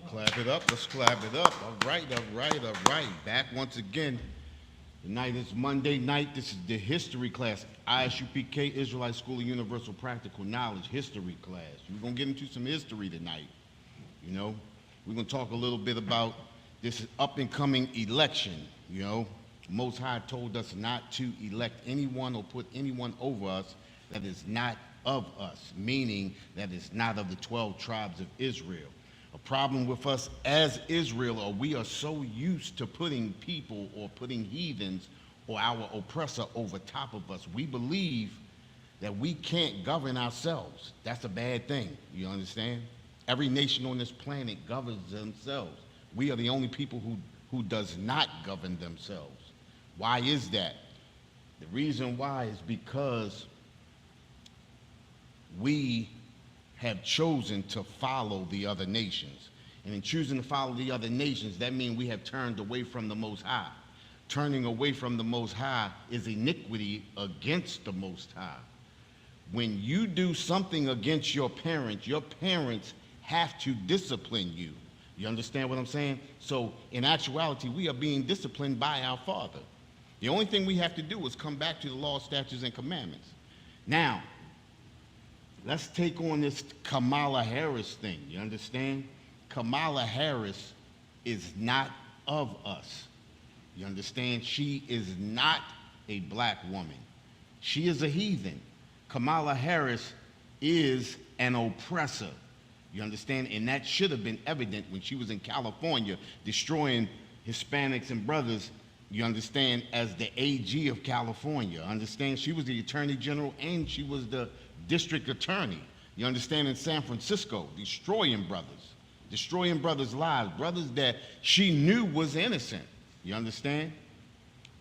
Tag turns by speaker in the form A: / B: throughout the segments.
A: Clap it up. Let's clap it up. All right, all right, all right. Back once again. Tonight is Monday night. This is the history class. ISUPK, Israelite School of Universal Practical Knowledge, history class. We're going to get into some history tonight. You know, we're going to talk a little bit about this up and coming election. You know, Most High told us not to elect anyone or put anyone over us that is not of us, meaning that is not of the 12 tribes of Israel. A problem with us as Israel, or we are so used to putting people or putting heathens or our oppressor over top of us. We believe that we can't govern ourselves. That's a bad thing, you understand? Every nation on this planet governs themselves. We are the only people who does not govern themselves. Why is that? The reason why is because we have chosen to follow the other nations. And in choosing to follow the other nations, that means we have turned away from the Most High. Turning away from the Most High is iniquity against the Most High. When you do something against your parents have to discipline you. You understand what I'm saying? So in actuality, we are being disciplined by our Father. The only thing we have to do is come back to the law, statutes, and commandments. Now, let's take on this Kamala Harris thing. You understand? Kamala Harris is not of us. You understand? She is not a black woman. She is a heathen. Kamala Harris is an oppressor. You understand? And that should have been evident when she was in California destroying Hispanics and brothers, you understand, as the AG of California. Understand? She was the Attorney General and she was the district attorney, you understand, in San Francisco, destroying brothers' lives, brothers that she knew was innocent, you understand?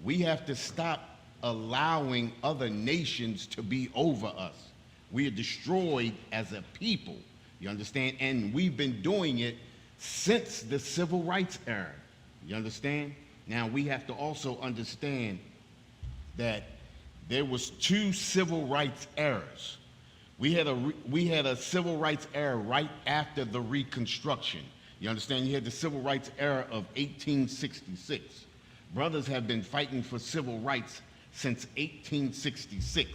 A: We have to stop allowing other nations to be over us. We are destroyed as a people, you understand? And we've been doing it since the civil rights era, you understand? Now we have to also understand that there was two civil rights eras. We had a civil rights era right after the Reconstruction. You understand? You had the civil rights era of 1866. Brothers have been fighting for civil rights since 1866.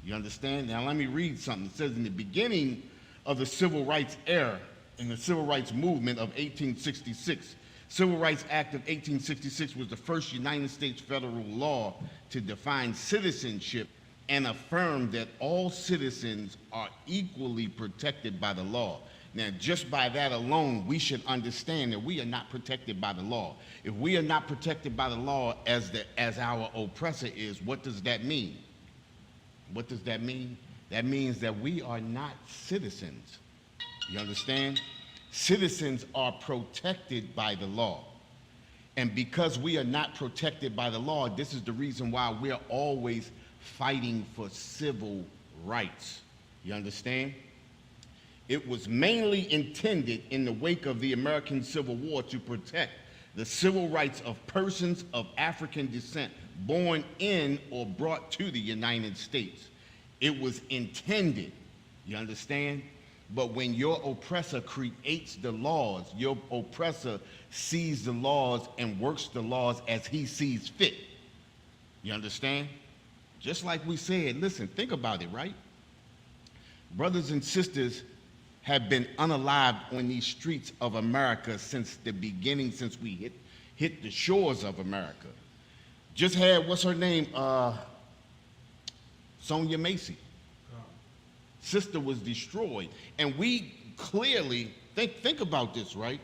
A: You understand? Now let me read something. It says in the beginning of the civil rights era, in the civil rights movement of 1866, Civil Rights Act of 1866 was the first United States federal law to define citizenship and affirm that all citizens are equally protected by the law. Now, just by that alone, we should understand that we are not protected by the law. If we are not protected by the law as our oppressor is, what does that mean? What does that mean? That means that we are not citizens. You understand? Citizens are protected by the law. And because we are not protected by the law, this is the reason why we're always fighting for civil rights. You understand? It was mainly intended in the wake of the American Civil War to protect the civil rights of persons of African descent born in or brought to the United States. It was intended, you understand? But when your oppressor creates the laws, your oppressor sees the laws and works the laws as he sees fit. You understand? Just like we said, listen, think about it, right? Brothers and sisters have been unalived on these streets of America since the beginning, since we hit the shores of America. Just had, what's her name? Sonia Macy. Sister was destroyed. And we clearly, think about this, right?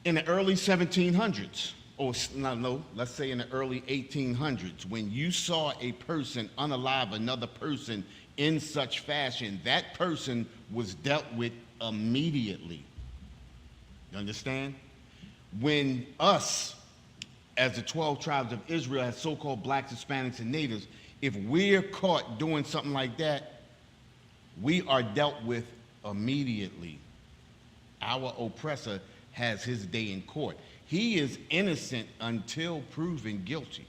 A: In the early 1700s, or no, let's say in the early 1800s, when you saw a person unalive another person in such fashion, that person was dealt with immediately. You understand? When us, as the 12 tribes of Israel, as so-called blacks, Hispanics, and natives, if we're caught doing something like that, we are dealt with immediately. Our oppressor has his day in court. He is innocent until proven guilty.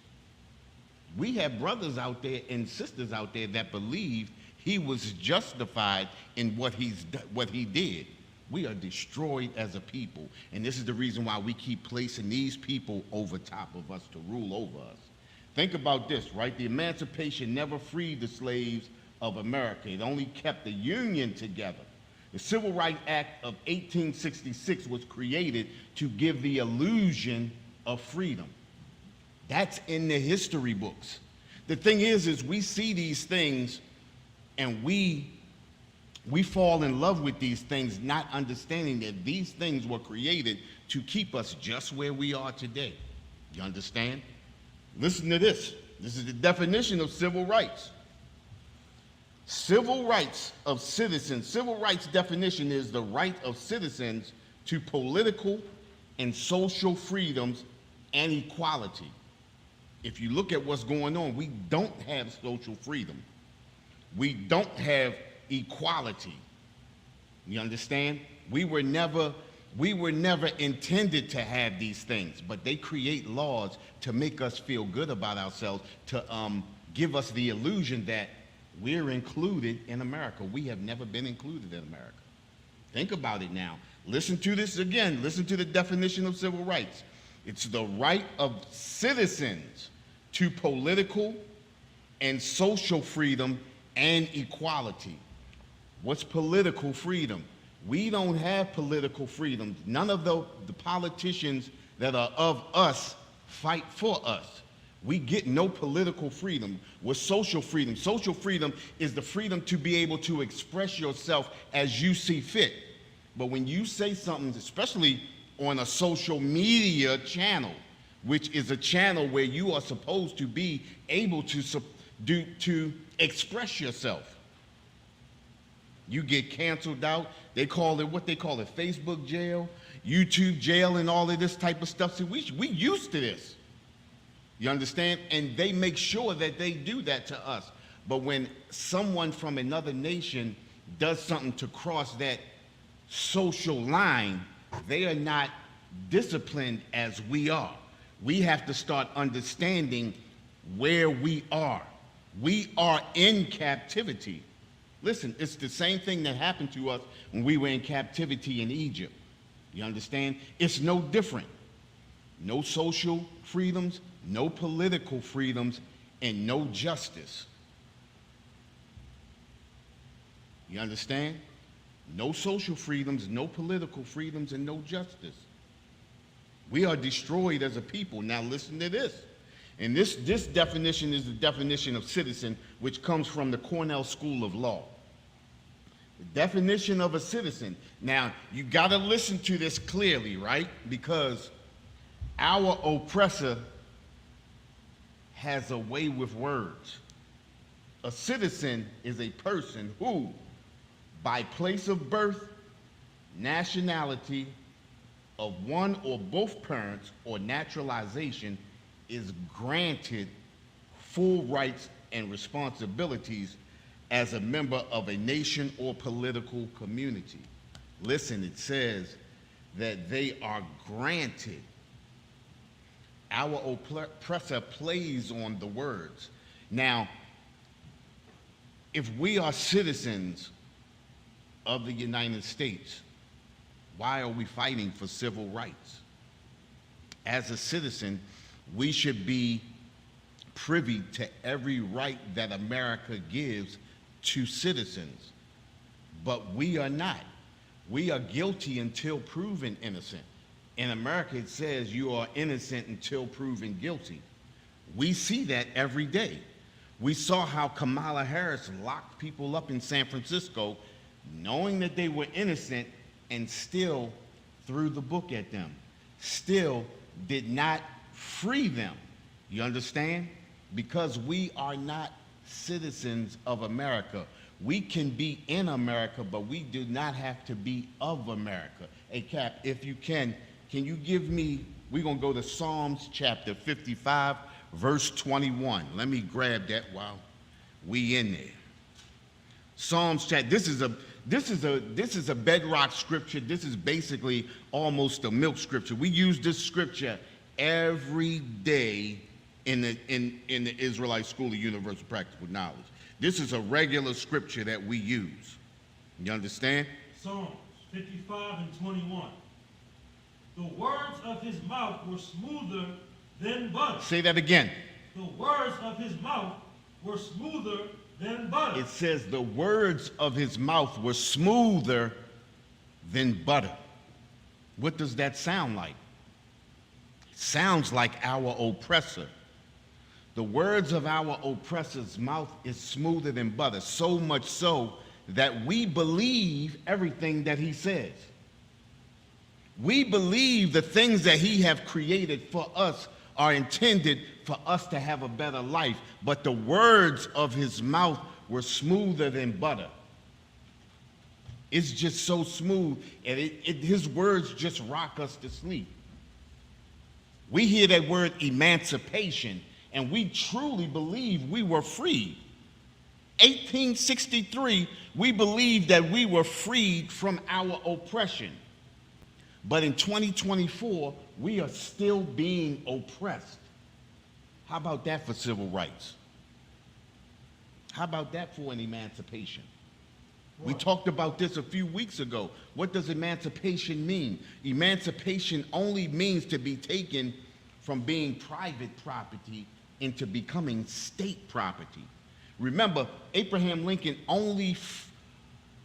A: We have brothers out there and sisters out there that believe He was justified in what he did. We are destroyed as a people, and this is the reason why we keep placing these people over top of us to rule over us. Think about this, right? The emancipation never freed the slaves of America. It only kept the Union together. The Civil Rights Act of 1866 was created to give the illusion of freedom. That's in the history books. The thing is we see these things and we fall in love with these things, not understanding that these things were created to keep us just where we are today. You understand? Listen to this. This is the definition of civil rights. Civil rights of citizens. Civil rights definition is the right of citizens to political and social freedoms and equality. If you look at what's going on, we don't have social freedom. We don't have equality. You understand? We were never intended to have these things, but they create laws to make us feel good about ourselves, to give us the illusion that we're included in America. We have never been included in America. Think about it now. Listen to this again. Listen to the definition of civil rights. It's the right of citizens to political and social freedom and equality. What's political freedom? We don't have political freedom. None of the politicians that are of us fight for us. We get no political freedom. With social freedom. Social freedom is the freedom to be able to express yourself as you see fit. But when you say something, especially on a social media channel, which is a channel where you are supposed to be able to express yourself, you get canceled out. They call it what they call it, Facebook jail, YouTube jail, and all of this type of stuff. See, we used to this. You understand? And they make sure that they do that to us. But when someone from another nation does something to cross that social line, they are not disciplined as we are. We have to start understanding where we are. We are in captivity. Listen, it's the same thing that happened to us when we were in captivity in Egypt. You understand? It's no different. No social freedoms, no political freedoms, and no justice. You understand? No social freedoms, no political freedoms, and no justice. We are destroyed as a people. Now listen to this. And this definition is the definition of citizen, which comes from the Cornell School of Law. The definition of a citizen. Now, you got to listen to this clearly, right? Because our oppressor has a way with words. A citizen is a person who, by place of birth, nationality of one or both parents, or naturalization, is granted full rights and responsibilities as a member of a nation or political community. Listen, it says that they are granted. Our oppressor plays on the words. Now, if we are citizens of the United States, why are we fighting for civil rights? As a citizen, we should be privy to every right that America gives to citizens, but we are not. We are guilty until proven innocent. In America, it says you are innocent until proven guilty. We see that every day. We saw how Kamala Harris locked people up in San Francisco knowing that they were innocent and still threw the book at them, still did not free them. You understand? Because we are not citizens of America. We can be in America, but we do not have to be of America. Hey, Cap, if you can you give me, we're going to go to Psalms chapter 55, verse 21. Let me grab that while we in there. Psalms chapter, this is a bedrock scripture. This is basically almost a milk scripture. We use this scripture every day in the Israelite School of Universal Practical Knowledge. This is a regular scripture that we use. You understand?
B: Psalms 55 and 21. The words of his mouth were smoother than butter.
A: Say that again.
B: The words of his mouth were smoother than butter.
A: It says the words of his mouth were smoother than butter. What does that sound like? It sounds like our oppressor. The words of our oppressor's mouth is smoother than butter, so much so that we believe everything that he says. We believe the things that he have created for us are intended for us to have a better life, but the words of his mouth were smoother than butter. It's just so smooth, and his words just rock us to sleep. We hear that word emancipation, and we truly believe we were freed. 1863, we believed that we were freed from our oppression. But in 2024, we are still being oppressed. How about that for civil rights? How about that for an emancipation? We talked about this a few weeks ago. What does emancipation mean? Emancipation only means to be taken from being private property into becoming state property. Remember, Abraham Lincoln only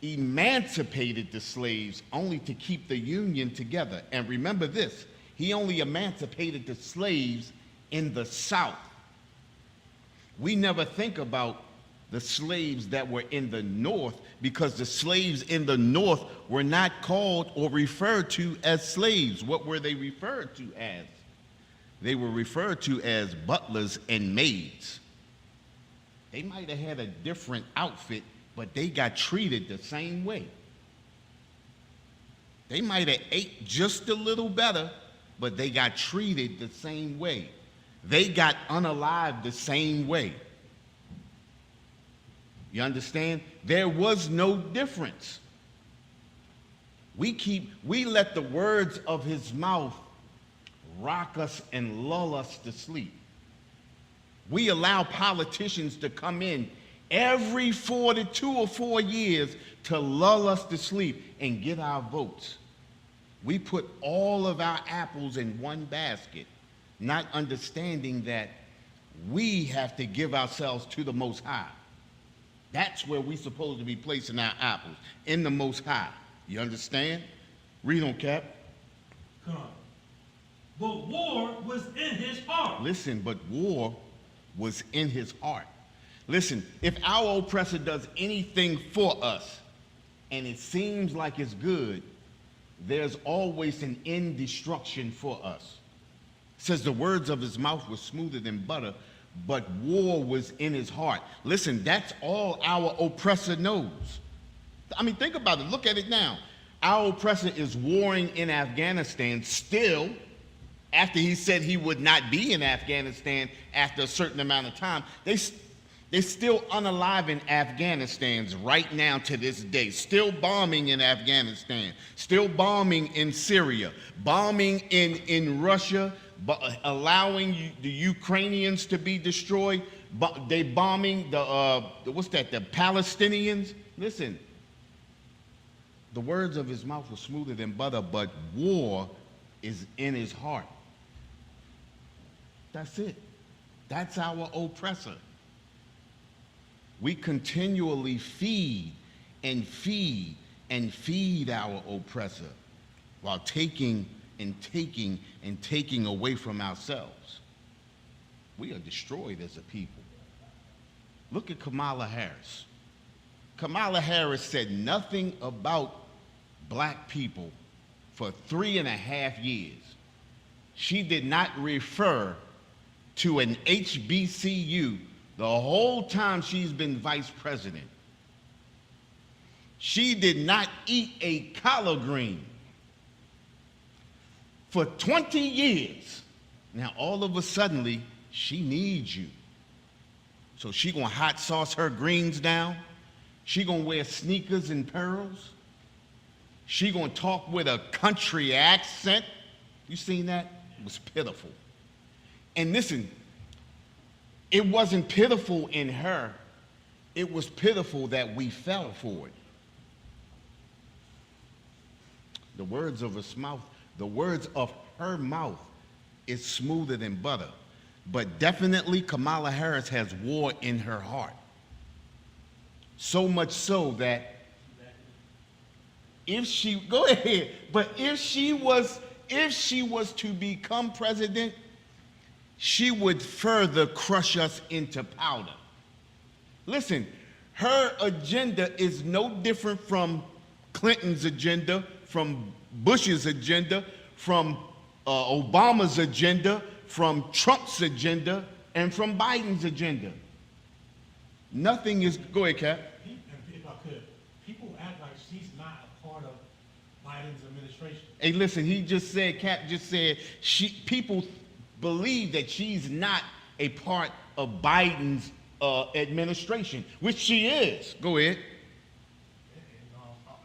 A: emancipated the slaves only to keep the Union together. And remember this, he only emancipated the slaves in the South. We never think about the slaves that were in the North, because the slaves in the North were not called or referred to as slaves. What were they referred to as? They were referred to as butlers and maids. They might have had a different outfit, but they got treated the same way. They might have ate just a little better, but they got treated the same way. They got unalived the same way. You understand? There was no difference. We let the words of his mouth rock us and lull us to sleep. We allow politicians to come in every 2 or 4 years to lull us to sleep and get our votes. We put all of our apples in one basket, not understanding that we have to give ourselves to the Most High. That's where we're supposed to be placing our apples, in the Most High. You understand? Read on, Cap.
B: Come. But war was in his heart.
A: Listen, but war was in his heart. Listen, if our oppressor does anything for us and it seems like it's good, there's always an end destruction for us. It says the words of his mouth were smoother than butter, but war was in his heart. Listen, that's all our oppressor knows. I mean, think about it. Look at it now. Our oppressor is warring in Afghanistan still, after he said he would not be in Afghanistan after a certain amount of time. They're still unalive in Afghanistan right now to this day, still bombing in Afghanistan, still bombing in Syria, bombing in Russia, allowing the Ukrainians to be destroyed. They bombing the Palestinians. Listen, the words of his mouth were smoother than butter, but war is in his heart. That's it. That's our oppressor. We continually feed and feed and feed our oppressor while taking and taking and taking away from ourselves. We are destroyed as a people. Look at Kamala Harris. Kamala Harris said nothing about black people for 3.5 years. She did not refer to an HBCU the whole time she's been vice president. She did not eat a collard green for 20 years. Now, all of a sudden, she needs you. So she gonna hot sauce her greens down. She gonna wear sneakers and pearls. She gonna talk with a country accent. You seen that? It was pitiful. And listen, It wasn't pitiful in her. It was pitiful that we fell for it. The words of her mouth is smoother than butter. But definitely Kamala Harris has war in her heart. So much so that if she was to become president, she would further crush us into powder. Listen, her agenda is no different from Clinton's agenda, from Bush's agenda, from Obama's agenda, from Trump's agenda, and from Biden's agenda. Nothing is, go ahead, Cap.
B: If I could, people act like she's not a part of Biden's administration.
A: Hey, listen, Cap just said, people believe that she's not a part of Biden's administration, which she is. Go ahead.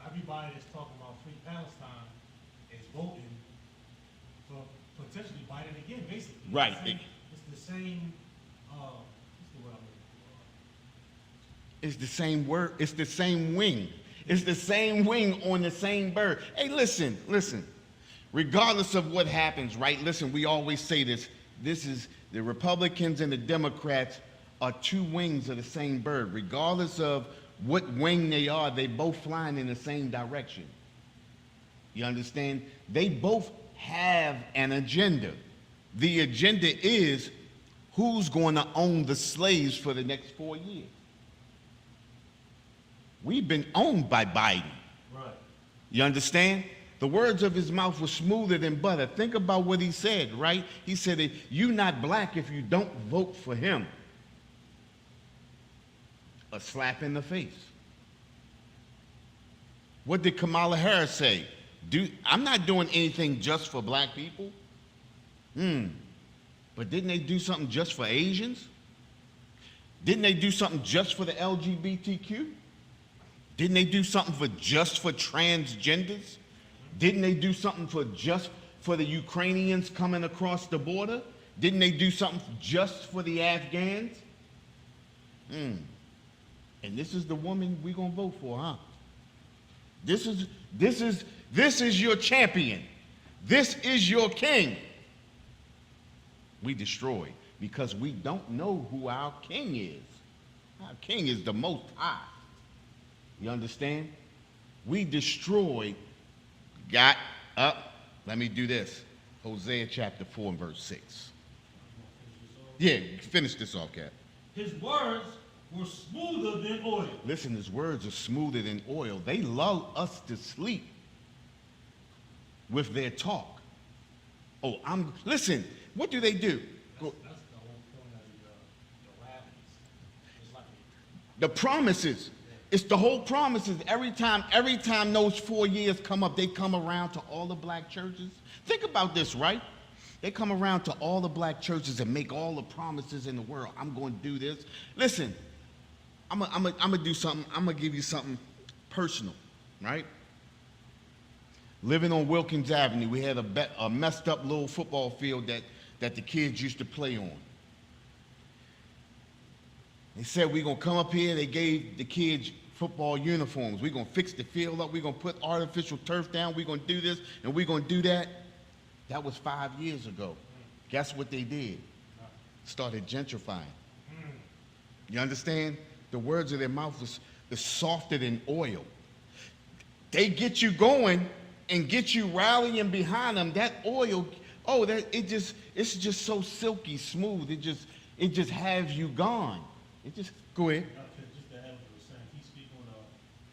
B: Everybody that's talking about free Palestine is voting for potentially Biden again, basically.
A: Right.
B: It's the same, what's the word I'm looking for?
A: It's the same word. It's the same wing. It's the same wing on the same bird. Hey, listen. Regardless of what happens, right? Listen, we always say this. This is the Republicans and the Democrats are two wings of the same bird. Regardless of what wing they are, they both flying in the same direction. You understand? They both have an agenda. The agenda is who's going to own the slaves for the next 4 years. We've been owned by Biden.
B: Right.
A: You understand? The words of his mouth were smoother than butter. Think about what he said, right? He said that you're not black if you don't vote for him. A slap in the face. What did Kamala Harris say? I'm not doing anything just for black people. But didn't they do something just for Asians? Didn't they do something just for the LGBTQ? Didn't they do something just for transgenders? Didn't they do something just for the Ukrainians coming across the border? Didn't they do something just for the Afghans? And this is the woman we're gonna vote for, huh? This is your champion. This is your king. We destroy because we don't know who our king is. Our king is the Most High. You understand? We destroy. Got up. Let me do this. Hosea chapter 4 and verse 6. Yeah, finish this off, Cap.
B: His words were smoother than oil.
A: Listen, his words are smoother than oil. They lull us to sleep with their talk. Listen, what do they do?
B: That's the whole point of the rallies. It's like
A: The promises. It's the whole promises. Every time those 4 years come up, they come around to all the black churches. Think about this, right? They come around to all the black churches and make all the promises in the world. I'm going to do this. Listen, I'm going to do something. I'm going to give you something personal, right? Living on Wilkins Avenue, we had a messed up little football field that the kids used to play on. They said, we're going to come up here. They gave the kids football uniforms. We're going to fix the field up. We're going to put artificial turf down. We're going to do this and we're going to do that. That was 5 years ago. Guess what they did? Started gentrifying. You understand? The words of their mouth was softer than oil. They get you going and get you rallying behind them. That oil, it's just so silky smooth. It just has you gone. It just, go ahead.
B: just to add what you were saying, he speak on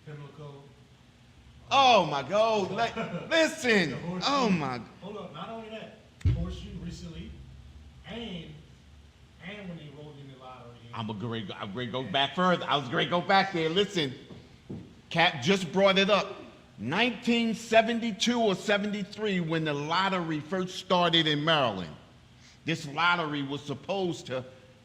B: Pimlico.
A: Oh my God, listen. Oh my.
B: Hold up, not only that, Horseshoe recently, and when they rolled in the lottery.
A: I'm going to go back further. I was going to go back there. Listen, Cap just brought it up. 1972 or 73, when the lottery first started in Maryland. This lottery was supposed to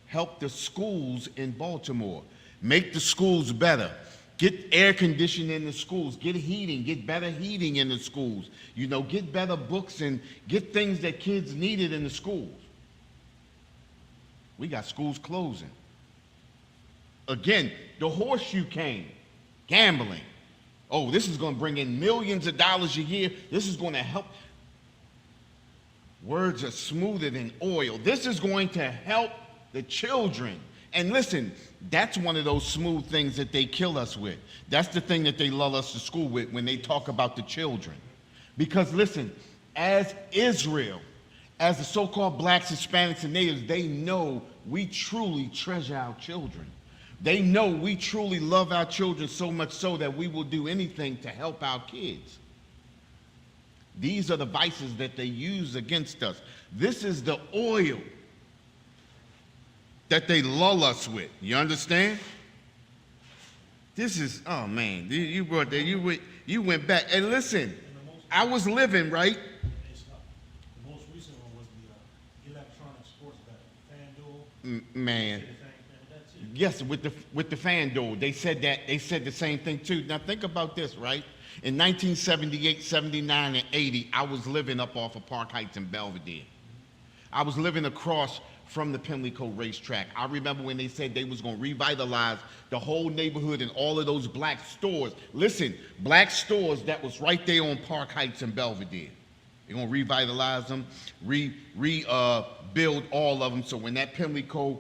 A: help the schools in Baltimore, make the schools better, get air conditioning in the schools, get heating, get better heating in the schools, get better books and get things that kids needed in the schools. We got schools closing. Again, the horseshoe cane, gambling. Oh, this is going to bring in millions of dollars a year. This is going to help. Words are smoother than oil. This is going to help the children. And listen, that's one of those smooth things that they kill us with. That's the thing that they lull us to school with when they talk about the children. Because listen, as Israel, as the so-called blacks, Hispanics, and natives, they know we truly treasure our children. They know we truly love our children so much so that we will do anything to help our kids. These are the vices that they use against us. This is the oil that they lull us with. You understand? This is, oh man, you brought that, you went back. And listen, I was living, right?
B: The most recent one was the electronic sports betting, FanDuel.
A: Man. Yes, with the FanDuel, they said the same thing too. Now think about this, right? In 1978, 79, and 80, I was living up off of Park Heights in Belvedere. I was living across from the Pimlico racetrack. I remember when they said they was going to revitalize the whole neighborhood and all of those black stores. Listen, black stores that was right there on Park Heights in Belvedere. They're going to revitalize them, rebuild all of them, so when that Pimlico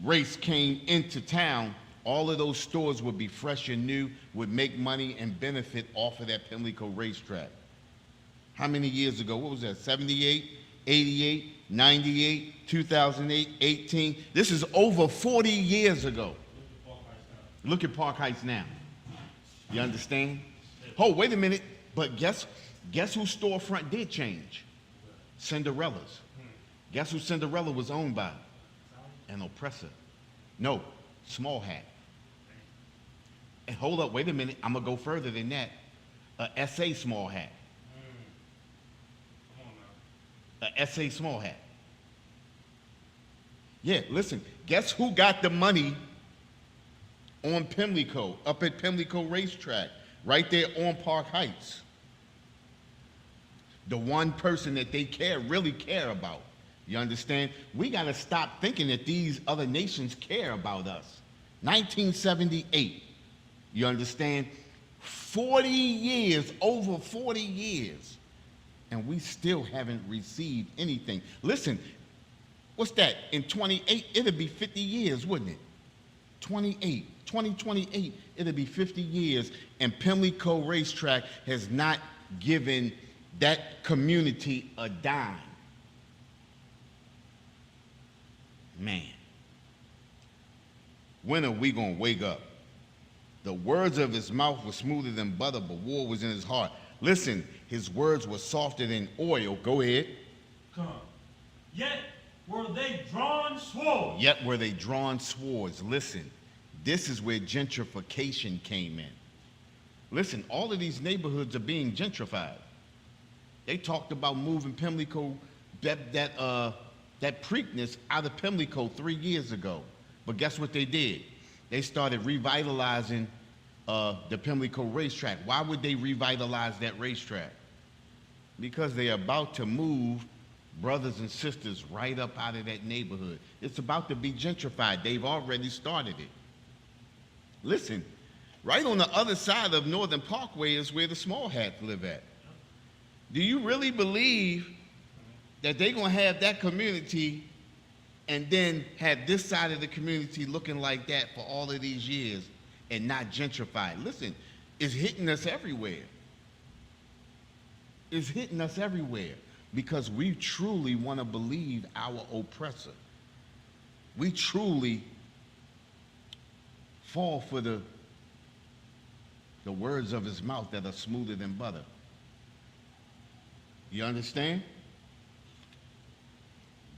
A: race came into town, all of those stores would be fresh and new, would make money and benefit off of that Pimlico racetrack. How many years ago? What was that? 78, 88, 98, 2008, 18. This is over 40 years ago. Look at Park Heights now. You understand? Oh, wait a minute. But guess whose storefront did change? Cinderella's. Guess who Cinderella was owned by? An oppressor. No, Small Hat. And hold up, wait a minute, I'm gonna go further than that. S.A. Small Hat. S.A. Small Hat. Yeah, listen, guess who got the money on Pimlico, up at Pimlico Racetrack, right there on Park Heights? The one person that they really care about. You understand? We got to stop thinking that these other nations care about us. 1978, you understand? 40 years, over 40 years, and we still haven't received anything. Listen, what's that? In 28, it'll be 50 years, wouldn't it? 2028, it'll be 50 years, and Pimlico Racetrack has not given that community a dime. Man, when are we going to wake up? The words of his mouth were smoother than butter, but war was in his heart. Listen, his words were softer than oil. Go ahead.
B: Come. Yet were they drawn swords.
A: Yet were they drawn swords. Listen, this is where gentrification came in. Listen, all of these neighborhoods are being gentrified. They talked about moving Pimlico, that Preakness out of Pimlico 3 years ago. But guess what they did? They started revitalizing the Pimlico racetrack. Why would they revitalize that racetrack? Because they're about to move brothers and sisters right up out of that neighborhood. It's about to be gentrified. They've already started it. Listen, right on the other side of Northern Parkway is where the Small Hats live at. Do you really believe that they're going to have that community and then have this side of the community looking like that for all of these years and not gentrified? Listen, it's hitting us everywhere. It's hitting us everywhere because we truly want to believe our oppressor. We truly fall for the words of his mouth that are smoother than butter. You understand?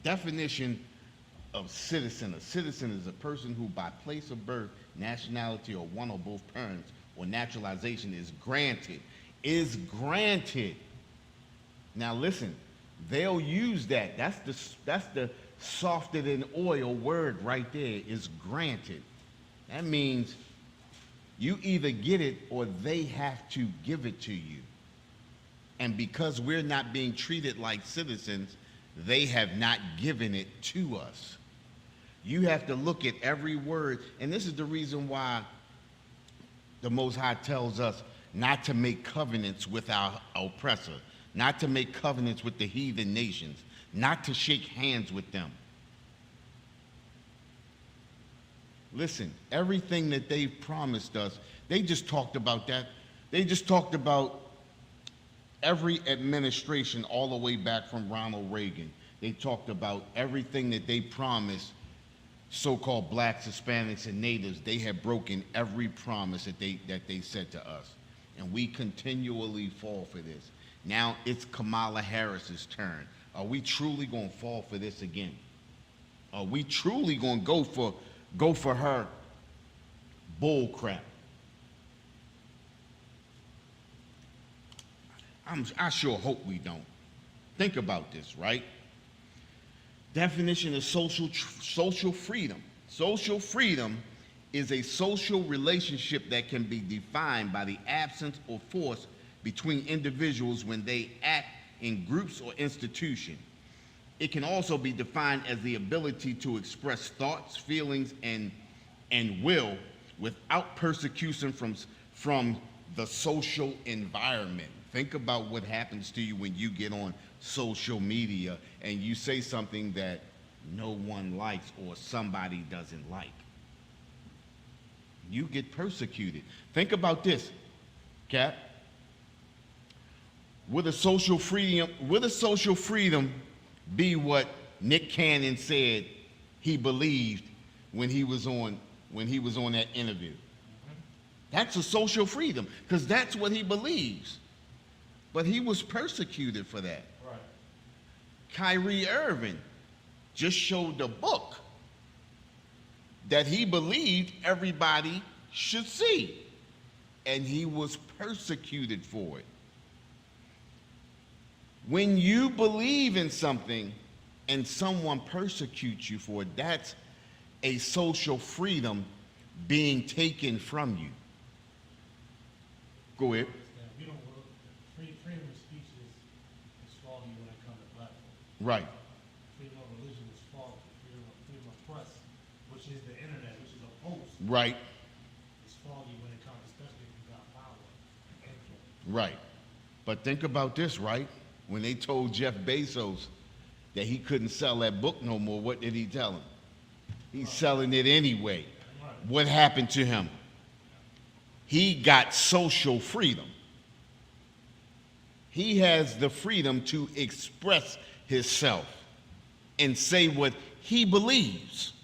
A: Definition of citizen. A citizen is a person who by place of birth, nationality, or one or both parents, or naturalization is granted. Is granted. Now listen, they'll use that. That's the softer than oil word right there, is granted. That means you either get it or they have to give it to you. And because we're not being treated like citizens, they have not given it to us. You have to look at every word. And this is the reason why the Most High tells us not to make covenants with our oppressor, not to make covenants with the heathen nations, not to shake hands with them. Listen, everything that they've promised us, they just talked about that. They just talked about every administration all the way back from Ronald Reagan. They talked about everything that they promised so-called blacks, Hispanics, and natives. They have broken every promise that they said to us. And we continually fall for this. Now it's Kamala Harris's turn. Are we truly going to fall for this again? Are we truly going to go for her bull crap? I sure hope we don't. Think about this, right? Definition of social freedom. Social freedom is a social relationship that can be defined by the absence or force between individuals when they act in groups or institutions. It can also be defined as the ability to express thoughts, feelings, and will without persecution from the social environment. Think about what happens to you when you get on social media and you say something that no one likes or somebody doesn't like. You get persecuted. Think about this, Cap. Would a social freedom be what Nick Cannon said he believed when he was on that interview? That's a social freedom, because that's what he believes. But he was persecuted for that.
B: Right.
A: Kyrie Irving just showed the book that he believed everybody should see, and he was persecuted for it. When you believe in something and someone persecutes you for it, that's a social freedom being taken from you. Go ahead.
B: We don't work. Freedom of speech is faulty when it comes to platform.
A: Right.
B: Freedom of religion is faulty. Freedom of press, which is the internet, which is a host,
A: Right.
B: is faulty when it comes, especially if you got power and influence.
A: Right. But think about this, right? When they told Jeff Bezos that he couldn't sell that book no more, what did he tell him? He's selling it anyway. What happened to him? He got social freedom. He has the freedom to express himself and say what he believes.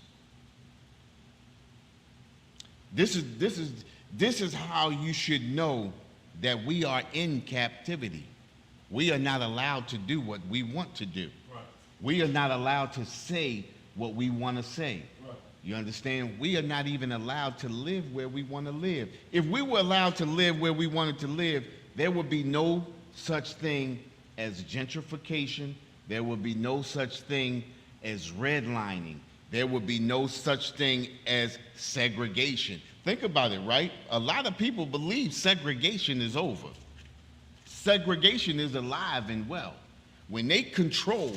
A: This is how you should know that we are in captivity. We are not allowed to do what we want to do.
B: Right.
A: We are not allowed to say what we want to say.
B: Right.
A: You understand? We are not even allowed to live where we want to live. If we were allowed to live where we wanted to live, there would be no such thing as gentrification. There would be no such thing as redlining. There would be no such thing as segregation. Think about it, right? A lot of people believe segregation is over. Segregation is alive and well. When they control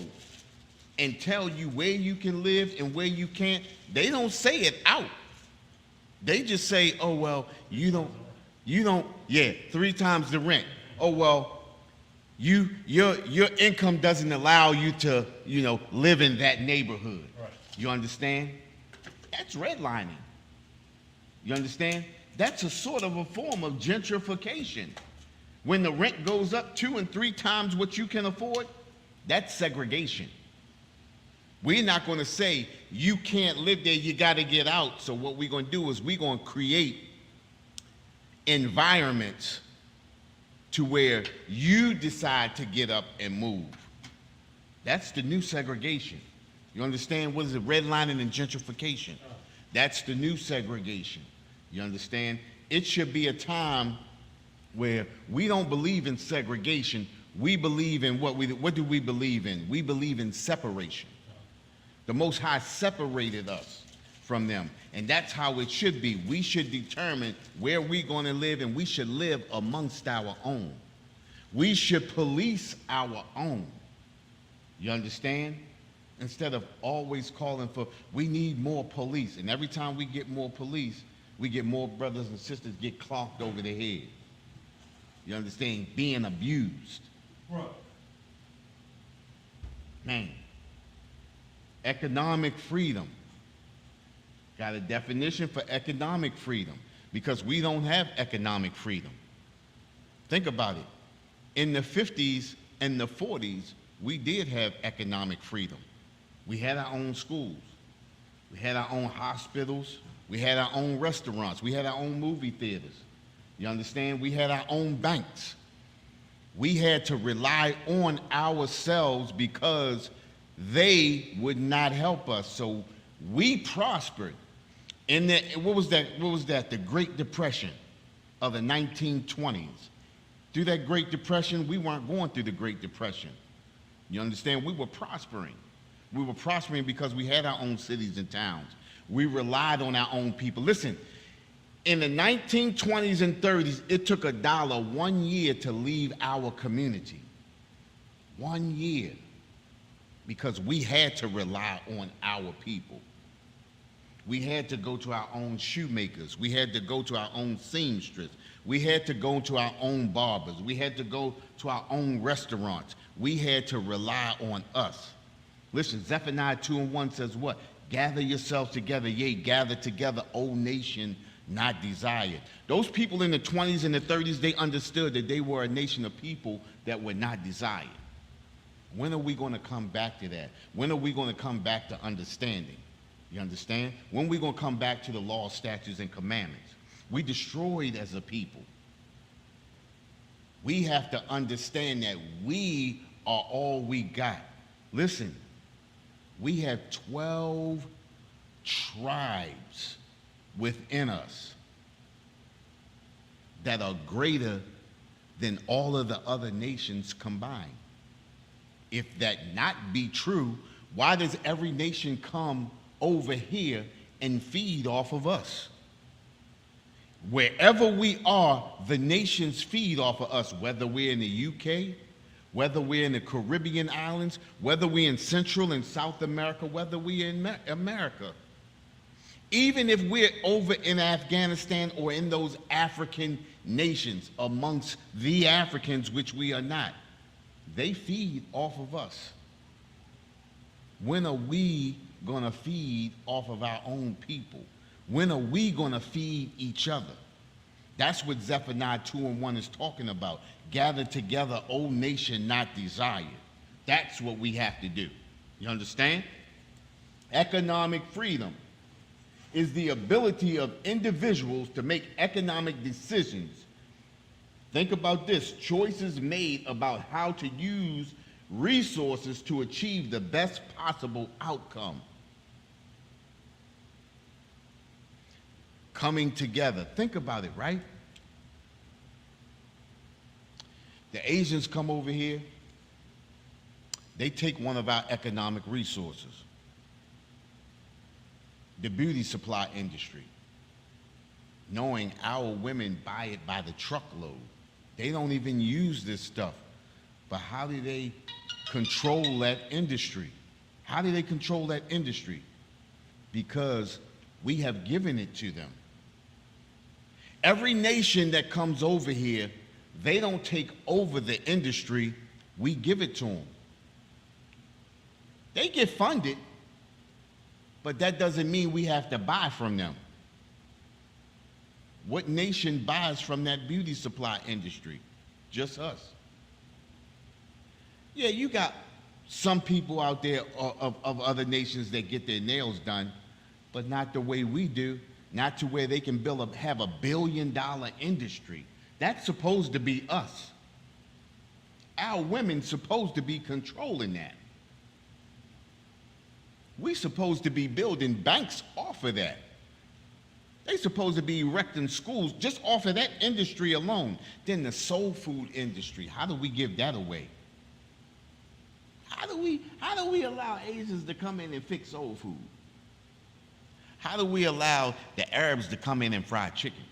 A: and tell you where you can live and where you can't, they don't say it out. They just say, oh, well, you don't, 3 times the rent. Oh, well, your income doesn't allow you to, live in that neighborhood.
B: Right.
A: You understand? That's redlining. You understand? That's a sort of a form of gentrification. When the rent goes up 2 and 3 times what you can afford, that's segregation. We're not going to say you can't live there, you got to get out. So what we're going to do is we're going to create environments to where you decide to get up and move. That's the new segregation. You understand? What is it? Redlining and gentrification. That's the new segregation. You understand? It should be a time where we don't believe in segregation. We believe in what do we believe in? We believe in separation. The Most High separated us from them, and that's how it should be. We should determine where we're going to live, and we should live amongst our own. We should police our own. You understand? instead of always calling for, we need more police. And every time we get more police, we get more brothers and sisters get clocked over their head. You understand? Being abused.
B: Right.
A: Man. Economic freedom. Got a definition for economic freedom because we don't have economic freedom. Think about it. In the 50s and the 40s, we did have economic freedom. We had our own schools. We had our own hospitals. We had our own restaurants. We had our own movie theaters. You understand? We had our own banks. We had to rely on ourselves because they would not help us. So we prospered. In the, what was that? The Great Depression of the 1920s. Through that Great Depression, we weren't going through the Great Depression. You understand? We were prospering. We were prospering because we had our own cities and towns. We relied on our own people. Listen, in the 1920s and 30s, it took $1 1 year to leave our community. 1 year. Because we had to rely on our people. We had to go to our own shoemakers. We had to go to our own seamstress. We had to go to our own barbers. We had to go to our own restaurants. We had to rely on us. Listen, Zephaniah 2:1 says what? Gather yourselves together, yea, gather together, O nation not desired. Those people in the 20s and the 30s, they understood that they were a nation of people that were not desired. When are we going to come back to that? When are we going to come back to understanding? You understand? When are we going to come back to the law, statutes, and commandments? We destroyed as a people. We have to understand that we are all we got. Listen, we have 12 tribes within us that are greater than all of the other nations combined. If that not be true, why does every nation come over here and feed off of us? Wherever we are, the nations feed off of us, whether we're in the UK, whether we're in the Caribbean islands, whether we're in Central and South America, whether we're in America. Even if we're over in Afghanistan or in those African nations amongst the Africans, which we are not, they feed off of us. When are we going to feed off of our own people? When are we going to feed each other? That's what Zephaniah 2:1 is talking about. Gather together, O nation not desired. That's what we have to do. You understand? Economic freedom is the ability of individuals to make economic decisions. Think about this, choices made about how to use resources to achieve the best possible outcome. Coming together. Think about it, right? The Asians come over here, they take one of our economic resources, the beauty supply industry, knowing our women buy it by the truckload. They don't even use this stuff. But how do they control that industry? How do they control that industry? Because we have given it to them. Every nation that comes over here, they don't take over the industry, we give it to them. They get funded, but that doesn't mean we have to buy from them. What nation buys from that beauty supply industry? Just us. Yeah, you got some people out there of other nations that get their nails done, but not the way we do, not to where they can have $1 billion industry. That's supposed to be us. Our women's supposed to be controlling that. We supposed to be building banks off of that. They supposed to be erecting schools just off of that industry alone. Then the soul food industry, how do we give that away? How do we allow Asians to come in and fix soul food? How do we allow the Arabs to come in and fry chicken?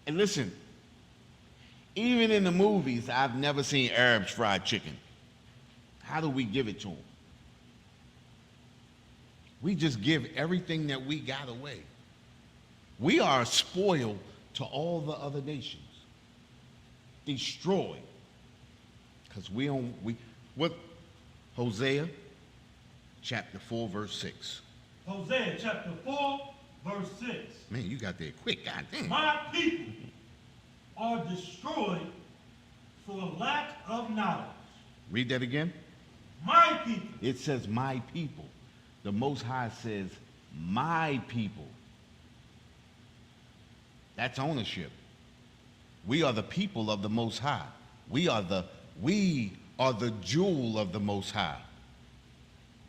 A: And listen, even in the movies, I've never seen Arabs fry chicken. How do we give it to them? We just give everything that we got away. We are a spoil to all the other nations. Destroy. Because what? Hosea chapter 4, verse 6.
B: Hosea chapter 4, verse 6.
A: Man, you got there quick. God damn.
B: My people are destroyed for lack of knowledge.
A: Read that again.
B: My people.
A: It says my people. The Most High says my people. That's ownership. We are the people of the Most High. We are the jewel of the Most High.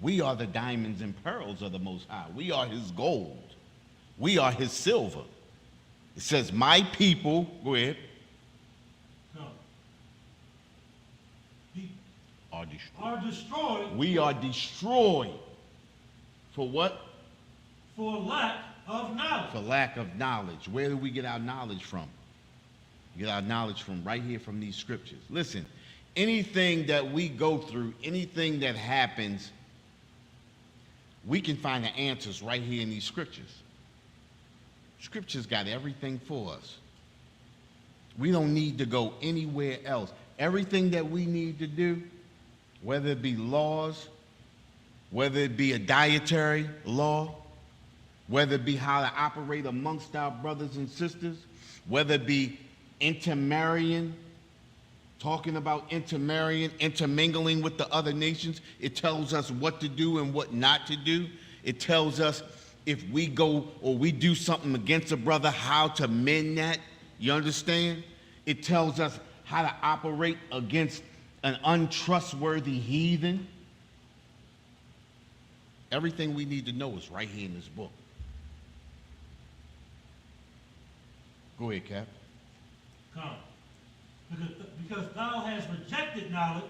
A: We are the diamonds and pearls of the Most High. We are his gold. We are his silver. It says, my people, go ahead,
B: No.
A: are destroyed.
B: Are destroyed
A: We are destroyed. For what?
B: for lack of knowledge.
A: For lack of knowledge. Where do we get our knowledge from? We get our knowledge from right here from these scriptures. Listen, anything that we go through, anything that happens, we can find the answers right here in these scriptures. Scriptures got everything for us. We don't need to go anywhere else. Everything that we need to do, whether it be laws, whether it be a dietary law, whether it be how to operate amongst our brothers and sisters, whether it be intermarrying, talking about intermarrying, intermingling with the other nations, it tells us what to do and what not to do. It tells us if we go or we do something against a brother, how to mend that. You understand? It tells us how to operate against an untrustworthy heathen. Everything we need to know is right here in this book. Go ahead, Cap.
B: Come. Because thou hast rejected knowledge,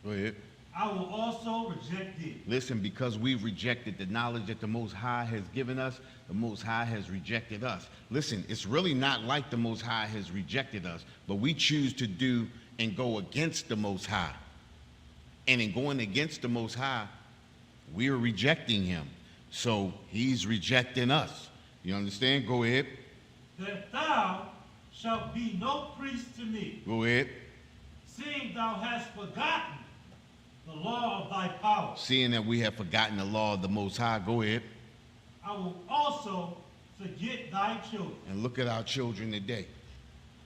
A: Go ahead.
B: I will also reject thee.
A: Listen, because we've rejected the knowledge that the Most High has given us, the Most High has rejected us. Listen, it's really not like the Most High has rejected us, but we choose to do and go against the Most High. And in going against the Most High, we are rejecting him. So he's rejecting us. You understand? Go ahead.
B: That thou shalt be no priest to me,
A: Go ahead.
B: seeing thou hast forgotten the law of thy power.
A: Seeing that we have forgotten the law of the Most High, go ahead.
B: I will also forget thy children.
A: And look at our children today.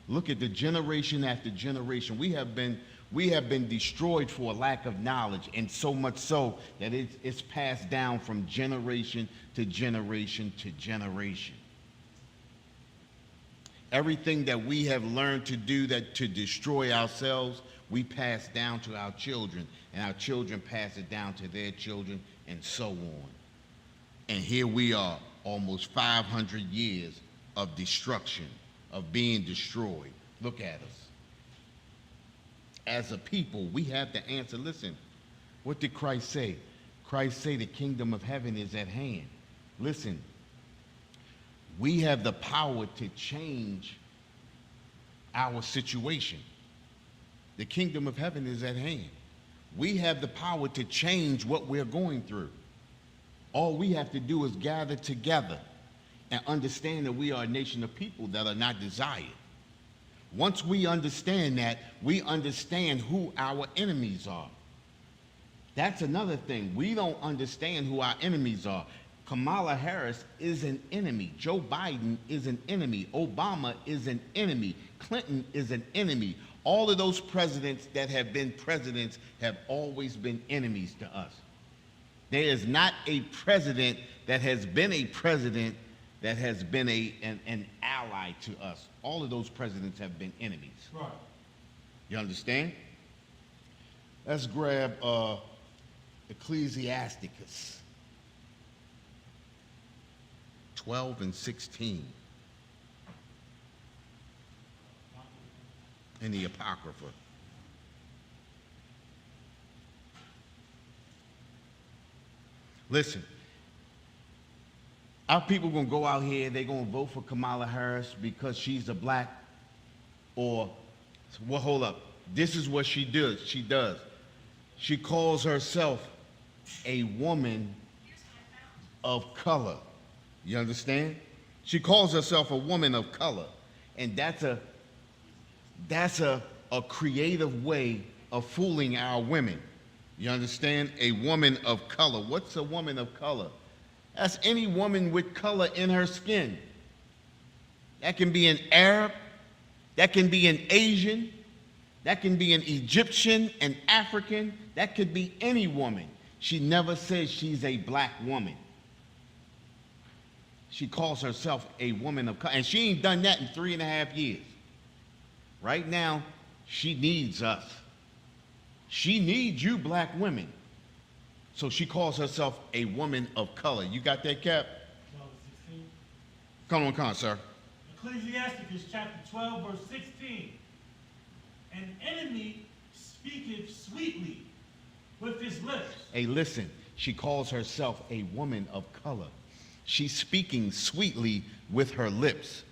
A: Look at the generation after generation. We have been destroyed for a lack of knowledge, and so much so that it's passed down from generation to generation to generation. Everything that we have learned to do to destroy ourselves, we pass down to our children, and our children pass it down to their children, and so on. And here we are, almost 500 years of destruction, of being destroyed. Look at us. As a people, we have the answer. Listen, what did Christ say? Christ said the kingdom of heaven is at hand. Listen, we have the power to change our situation. The kingdom of heaven is at hand. We have the power to change what we're going through. All we have to do is gather together and understand that we are a nation of people that are not desired. Once we understand that, we understand who our enemies are. That's another thing. We don't understand who our enemies are. Kamala Harris is an enemy. Joe Biden is an enemy. Obama is an enemy. Clinton is an enemy. All of those presidents that have been presidents have always been enemies to us. There is not a president that has been a president that has been an ally to us. All of those presidents have been enemies.
B: Right.
A: You understand? Let's grab Ecclesiasticus 12 and 16 in the Apocrypha. Listen, our people gonna go out here, they're gonna vote for Kamala Harris because she's a black, or, well, hold up. This is what she does. She calls herself a woman of color. You understand? She calls herself a woman of color. And that's a creative way of fooling our women. You understand? A woman of color. What's a woman of color? That's any woman with color in her skin. That can be an Arab, that can be an Asian, that can be an Egyptian, an African, that could be any woman. She never says she's a black woman. She calls herself a woman of color, and she ain't done that in 3.5 years. Right now, she needs us. She needs you black women. So she calls herself a woman of color. You got that, Cap?
B: Chapter 16.
A: Come on, sir.
B: Ecclesiasticus chapter 12, verse 16. An enemy speaketh sweetly with his lips.
A: Hey, listen, she calls herself a woman of color. She's speaking sweetly with her lips.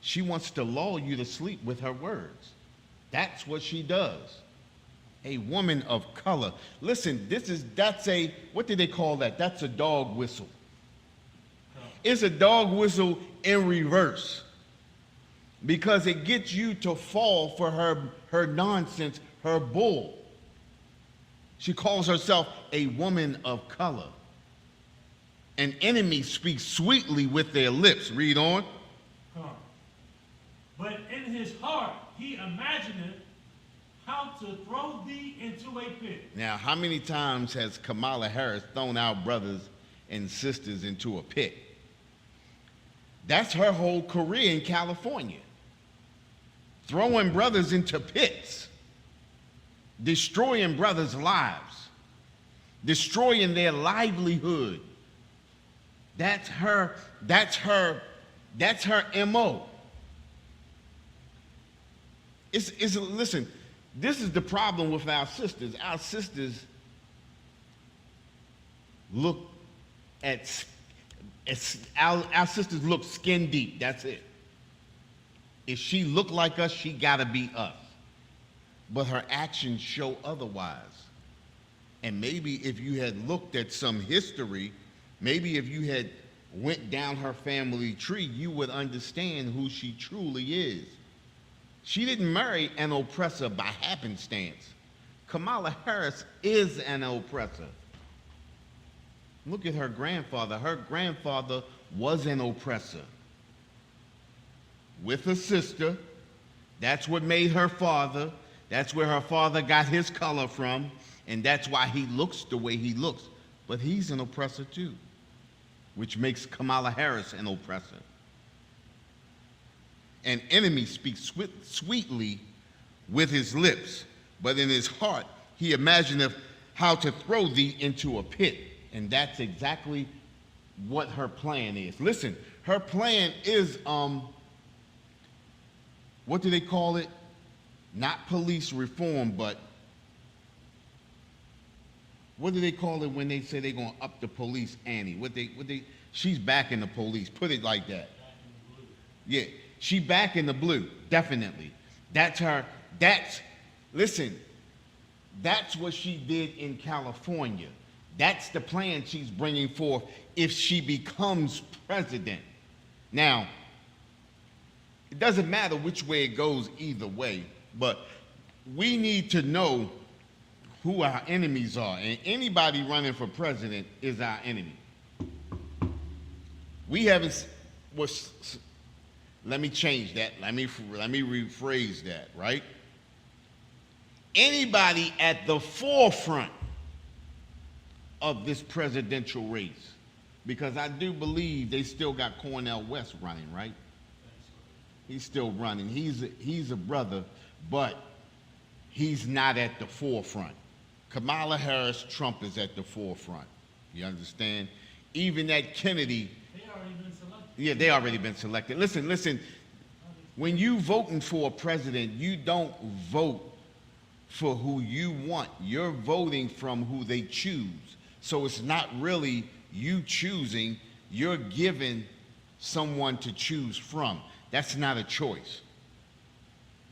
A: She wants to lull you to sleep with her words. That's what she does. A woman of color. Listen, what do they call that? That's a dog whistle. It's a dog whistle in reverse, because it gets you to fall for her nonsense, her bull. She calls herself a woman of color. An enemy speaks sweetly with their lips. Read on.
B: But in his heart he imagineth how to throw thee into a pit.
A: Now, how many times has Kamala Harris thrown our brothers and sisters into a pit? That's her whole career in California. Throwing brothers into pits, destroying brothers' lives, destroying their livelihood. That's her MO. Listen, this is the problem with our sisters. Our sisters look our sisters look skin deep. That's it. If she look like us, she gotta be us. But her actions show otherwise. And maybe if you had looked at some history, maybe if you had went down her family tree, you would understand who she truly is. She didn't marry an oppressor by happenstance. Kamala Harris is an oppressor. Look at her grandfather. Her grandfather was an oppressor. With a sister. That's what made her father. That's where her father got his color from. And that's why he looks the way he looks. But he's an oppressor too, which makes Kamala Harris an oppressor. An enemy speaks sweetly with his lips, but in his heart he imagineth how to throw thee into a pit. And that's exactly what her plan is. Listen, her plan is, what do they call it? Not police reform, but what do they call it when they say they're gonna up the police ante? She's back in the police, put it like that. Yeah, she back in the blue, definitely. Listen, that's what she did in California. That's the plan she's bringing forth if she becomes president. Now, it doesn't matter which way it goes either way, but we need to know who our enemies are. And anybody running for president is our enemy. Let me change that. Let me rephrase that, right? Anybody at the forefront of this presidential race, because I do believe they still got Cornel West running, right? He's still running. He's a brother, but he's not at the forefront. Kamala Harris, Trump is at the forefront. You understand? Even that Kennedy.
B: They already been selected.
A: Yeah, they already been selected. Listen. When you voting for a president, you don't vote for who you want. You're voting from who they choose. So it's not really you choosing. You're giving someone to choose from. That's not a choice.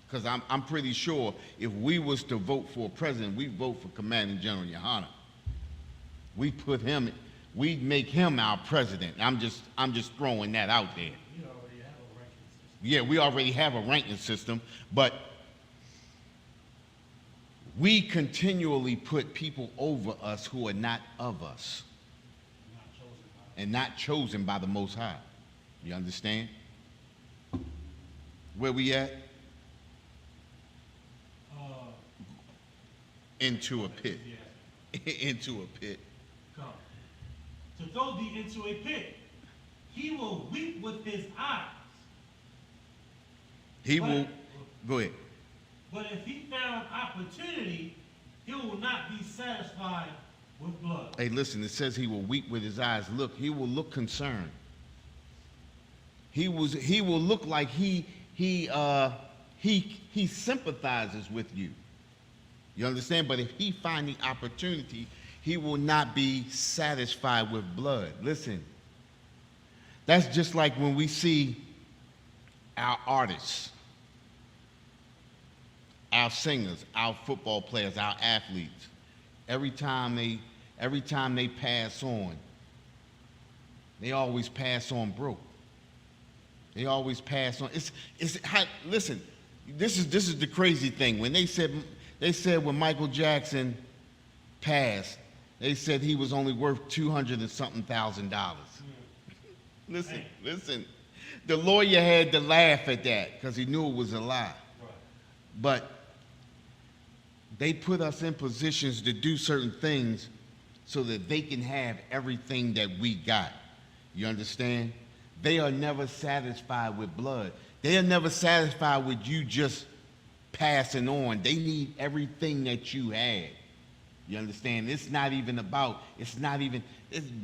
A: Because I'm pretty sure if we was to vote for a president, we vote for Commanding General Yohana. We put him we'd make him our president. I'm just throwing that out there.
B: We already have a ranking system.
A: Yeah, we already have a ranking system, but we continually put people over us who are not of us
B: Not chosen by.
A: and not chosen by the Most High. You understand? Where we at? Into a pit.
B: Yeah.
A: Into a pit.
B: Come. To throw thee into a pit. He will weep with his eyes.
A: He
B: But-
A: will. Go ahead.
B: But if he found opportunity, he will not be satisfied with blood.
A: Hey, listen, it says he will weep with his eyes. Look, he will look concerned. He will look like he sympathizes with you. You understand? But if he find the opportunity, he will not be satisfied with blood. Listen, that's just like when we see our artists, our singers, our football players, our athletes. Every time they pass on, they always pass on broke. They always pass on. Listen, this is the crazy thing. When they said when Michael Jackson passed, they said he was only worth $200 and something thousand. Listen. The lawyer had to laugh at that because he knew it was a lie.
B: Right.
A: But they put us in positions to do certain things so that they can have everything that we got. You understand? They are never satisfied with blood. They are never satisfied with you just passing on. They need everything that you had. You understand?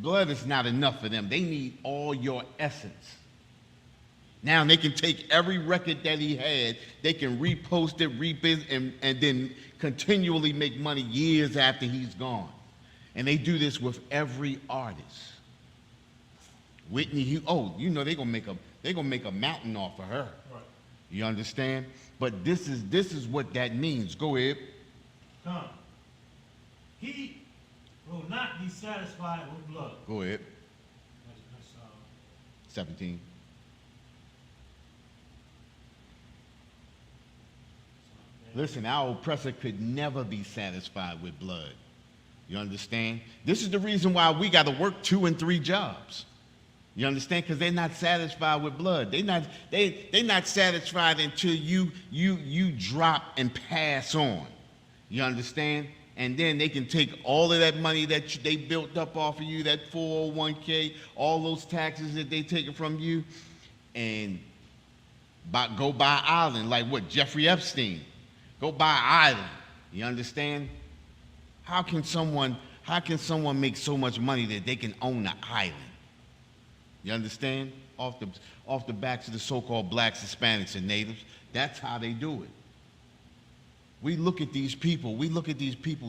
A: Blood is not enough for them. They need all your essence. Now they can take every record that he had, they can repost it, and then continually make money years after he's gone. And they do this with every artist. Whitney Houston, they're gonna make a mountain off of her.
B: Right.
A: You understand? But this is what that means. Go ahead.
B: Come. He will not be satisfied with blood.
A: Go ahead.
B: That's
A: 17. Listen, our oppressor could never be satisfied with blood. You understand? This is the reason why we got to work 2 and 3 jobs. You understand? Because they're not satisfied with blood. They're not satisfied until you drop and pass on. You understand? And then they can take all of that money that they built up off of you, that 401k, all those taxes that they taken from you, and go buy an island like what? Jeffrey Epstein. Go buy an island. You understand? How can someone make so much money that they can own an island? You understand? Off the backs of the so-called blacks, Hispanics, and natives. That's how they do it. We look at these people,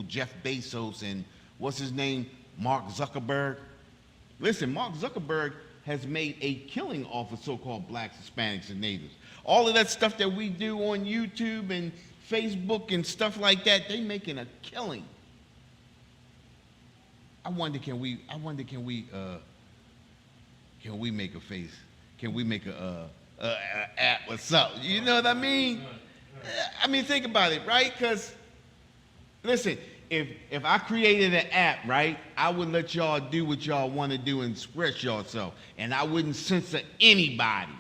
A: Jeff Bezos and what's his name, Mark Zuckerberg. Listen, Mark Zuckerberg has made a killing off of so-called blacks, Hispanics, and natives. All of that stuff that we do on YouTube and Facebook and stuff like that, they making a killing. I wonder, can we make a face? Can we make a app or something? You know what I mean? I mean, think about it, right? Because, listen, if I created an app, right, I would let y'all do what y'all want to do and express yourself, and I wouldn't censor anybody.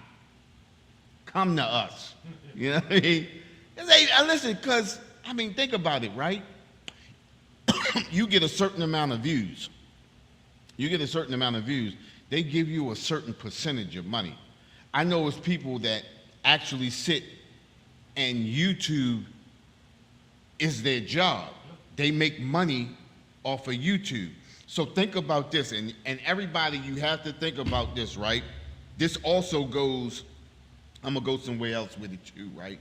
A: Come to us. You know what I mean? Listen, because, I mean, think about it, right? You get a certain amount of views. They give you a certain percentage of money. I know it's people that actually sit and YouTube is their job. They make money off of YouTube. So think about this, and everybody, you have to think about this, right? This also goes, I'm gonna go somewhere else with it too, right?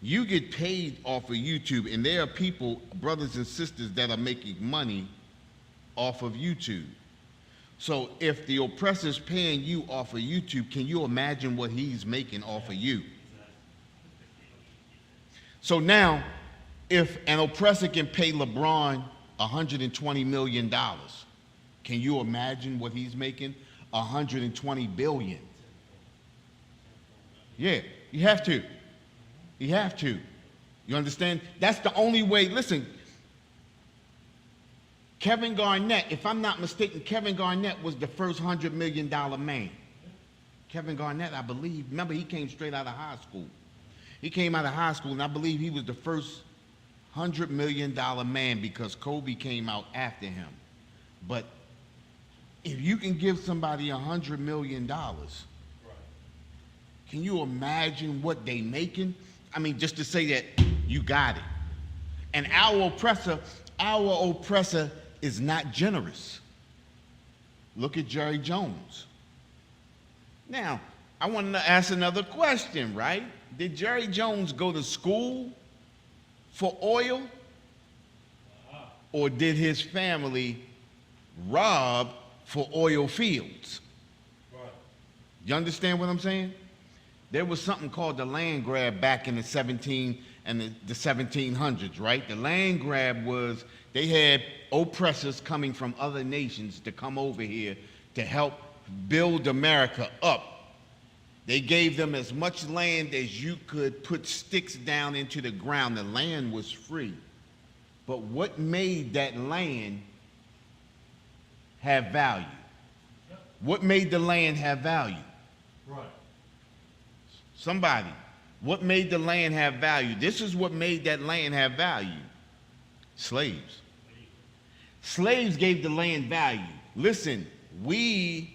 A: You get paid off of YouTube, and there are people, brothers and sisters, that are making money off of YouTube. So if the oppressor's paying you off of YouTube, can you imagine what he's making off of you? So now, if an oppressor can pay LeBron $120 million, Can you imagine what he's making? 120 billion. Yeah, you have to. You have to. You understand? That's the only way. Listen, Kevin Garnett, if I'm not mistaken, Kevin Garnett was the first $100 million man. Kevin Garnett, I believe, remember he came straight out of high school. He came out of high school, and I believe he was the first $100 million man because Kobe came out after him. But if you can give somebody $100 million, can you imagine what they making? I mean, just to say that you got it. And our oppressor is not generous. Look at Jerry Jones. Now, I want to ask another question, right? Did Jerry Jones go to school for oil? Or did his family rob for oil fields? You understand what I'm saying? There was something called the land grab back in the 1700s, right? The land grab was they had oppressors coming from other nations to come over here to help build America up. They gave them as much land as you could put sticks down into the ground. The land was free. But what made that land have value? What made the land have value?
B: Right.
A: Somebody, what made the land have value? This is what made that land have value. Slaves. Slaves gave the land value. Listen, we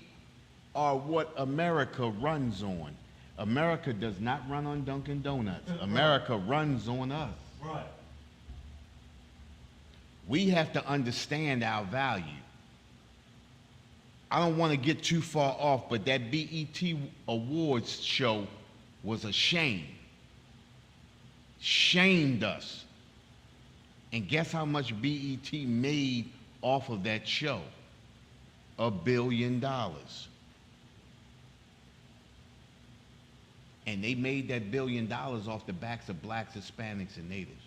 A: are what America runs on. America does not run on Dunkin' Donuts. America runs on us.
B: Right.
A: We have to understand our value. I don't want to get too far off, but that BET Awards show was a shame. Shamed us. And guess how much BET made off of that show? $1 billion. And they made that $1 billion off the backs of blacks, Hispanics, and natives.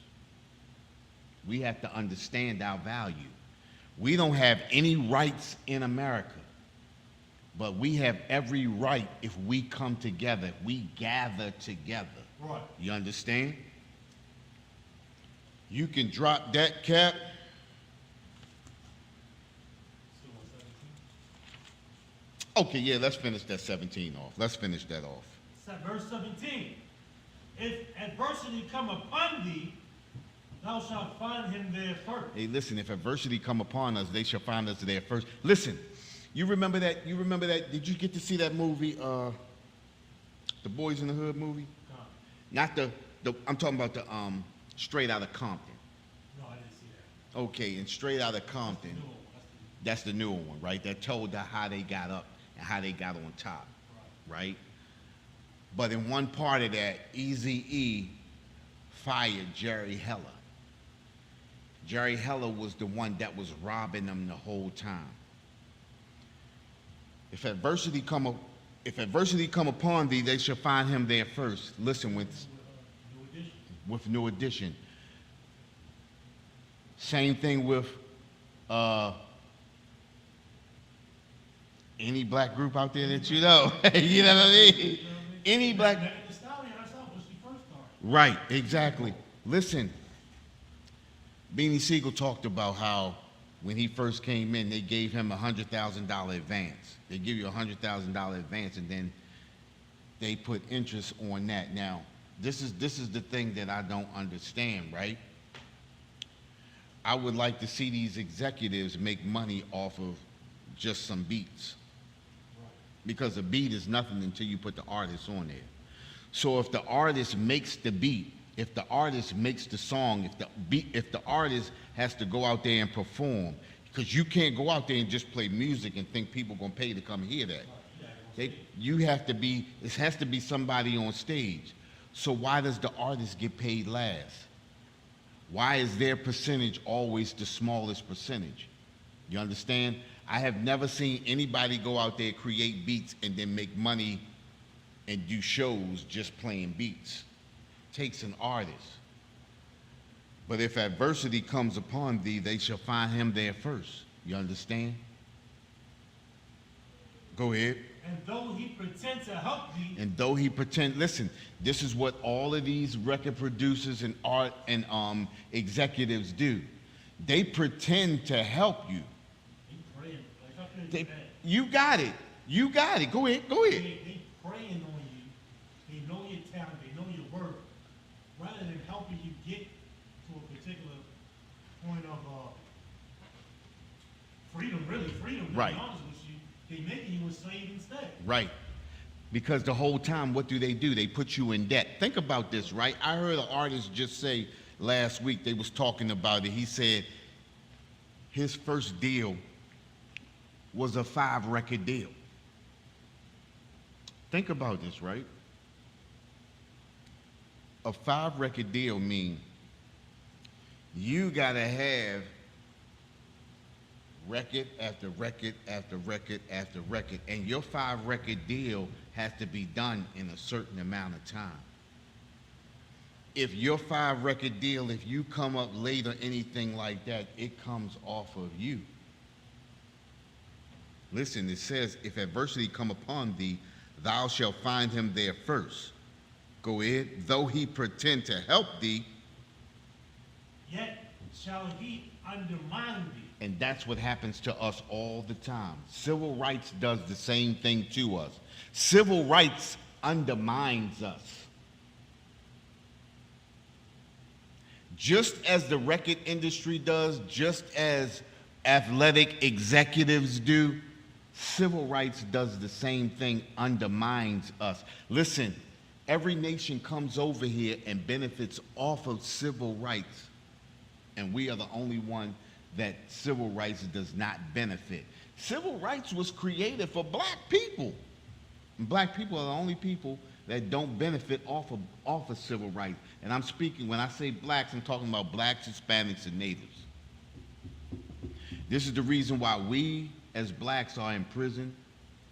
A: We have to understand our value. We don't have any rights in America, but we have every right if we come together, we gather together.
B: Right.
A: You understand? You can drop that, Cap. Okay, yeah, let's finish that 17 off. Let's finish that off.
B: Verse 17. If adversity come upon thee, thou shalt find him there first.
A: Hey, listen, if adversity come upon us, they shall find us there first. Listen, you remember that? Did you get to see that movie, the Boys in the Hood movie? Not the I'm talking about the Straight Outta Compton.
B: No, I didn't see that.
A: Okay, and Straight Outta Compton, that's the newer one, right? That told how they got up and how they got on top, right? But in one part of that, Eazy-E fired Jerry Heller. Jerry Heller was the one that was robbing them the whole time. If adversity come upon thee, they shall find him there first. Listen, with New Edition. Same thing with any black group out there that you know. You know what I mean? Any black. Right, exactly. Listen, Beanie Siegel talked about how when he first came in, they gave him a $100,000 advance. They give you a $100,000 advance, and then they put interest on that. Now, this is the thing that I don't understand, right? I would like to see these executives make money off of just some beats. Because a beat is nothing until you put the artist on there. So if the artist makes the beat, if the artist makes the song, if the artist has to go out there and perform, because you can't go out there and just play music and think people are gonna pay to come hear that. It has to be somebody on stage. So why does the artist get paid last? Why is their percentage always the smallest percentage? You understand? I have never seen anybody go out there, create beats, and then make money and do shows just playing beats. It takes an artist. But if adversity comes upon thee, they shall find him there first. You understand? Go ahead.
B: And though he pretend to help thee,
A: And though he pretend, listen, this is what all of these record producers and art and executives do. They pretend to help you.
B: they praying. Like, how can it
A: They,
B: be bad?
A: you got it. You got it. Go ahead. Go ahead.
B: They praying on you. They know your talent. They know your work. Rather than helping you get to a particular point of freedom, really freedom, to
A: Right.
B: be honest with you, they making you a slave instead.
A: Right. Because the whole time, what do? They put you in debt. Think about this, right? I heard an artist just say last week, they was talking about it. He said his first deal was a 5-record deal. Think about this, right? A 5-record deal means you gotta have record after record after record after record, and your 5-record deal has to be done in a certain amount of time. If your 5-record deal, if you come up late or anything like that, it comes off of you. Listen, it says, if adversity come upon thee, thou shalt find him there first. Go ahead. Though he pretend to help thee,
B: Yet shall he undermine thee.
A: and that's what happens to us all the time. Civil rights does the same thing to us. Civil rights undermines us. Just as the record industry does, just as athletic executives do, civil rights does the same thing, undermines us. Listen, every nation comes over here and benefits off of civil rights, and we are the only one that civil rights does not benefit. Civil rights was created for black people. And black people are the only people that don't benefit off of civil rights. And I'm speaking, when I say blacks, I'm talking about blacks, Hispanics, and natives. This is the reason why we as blacks are in prison.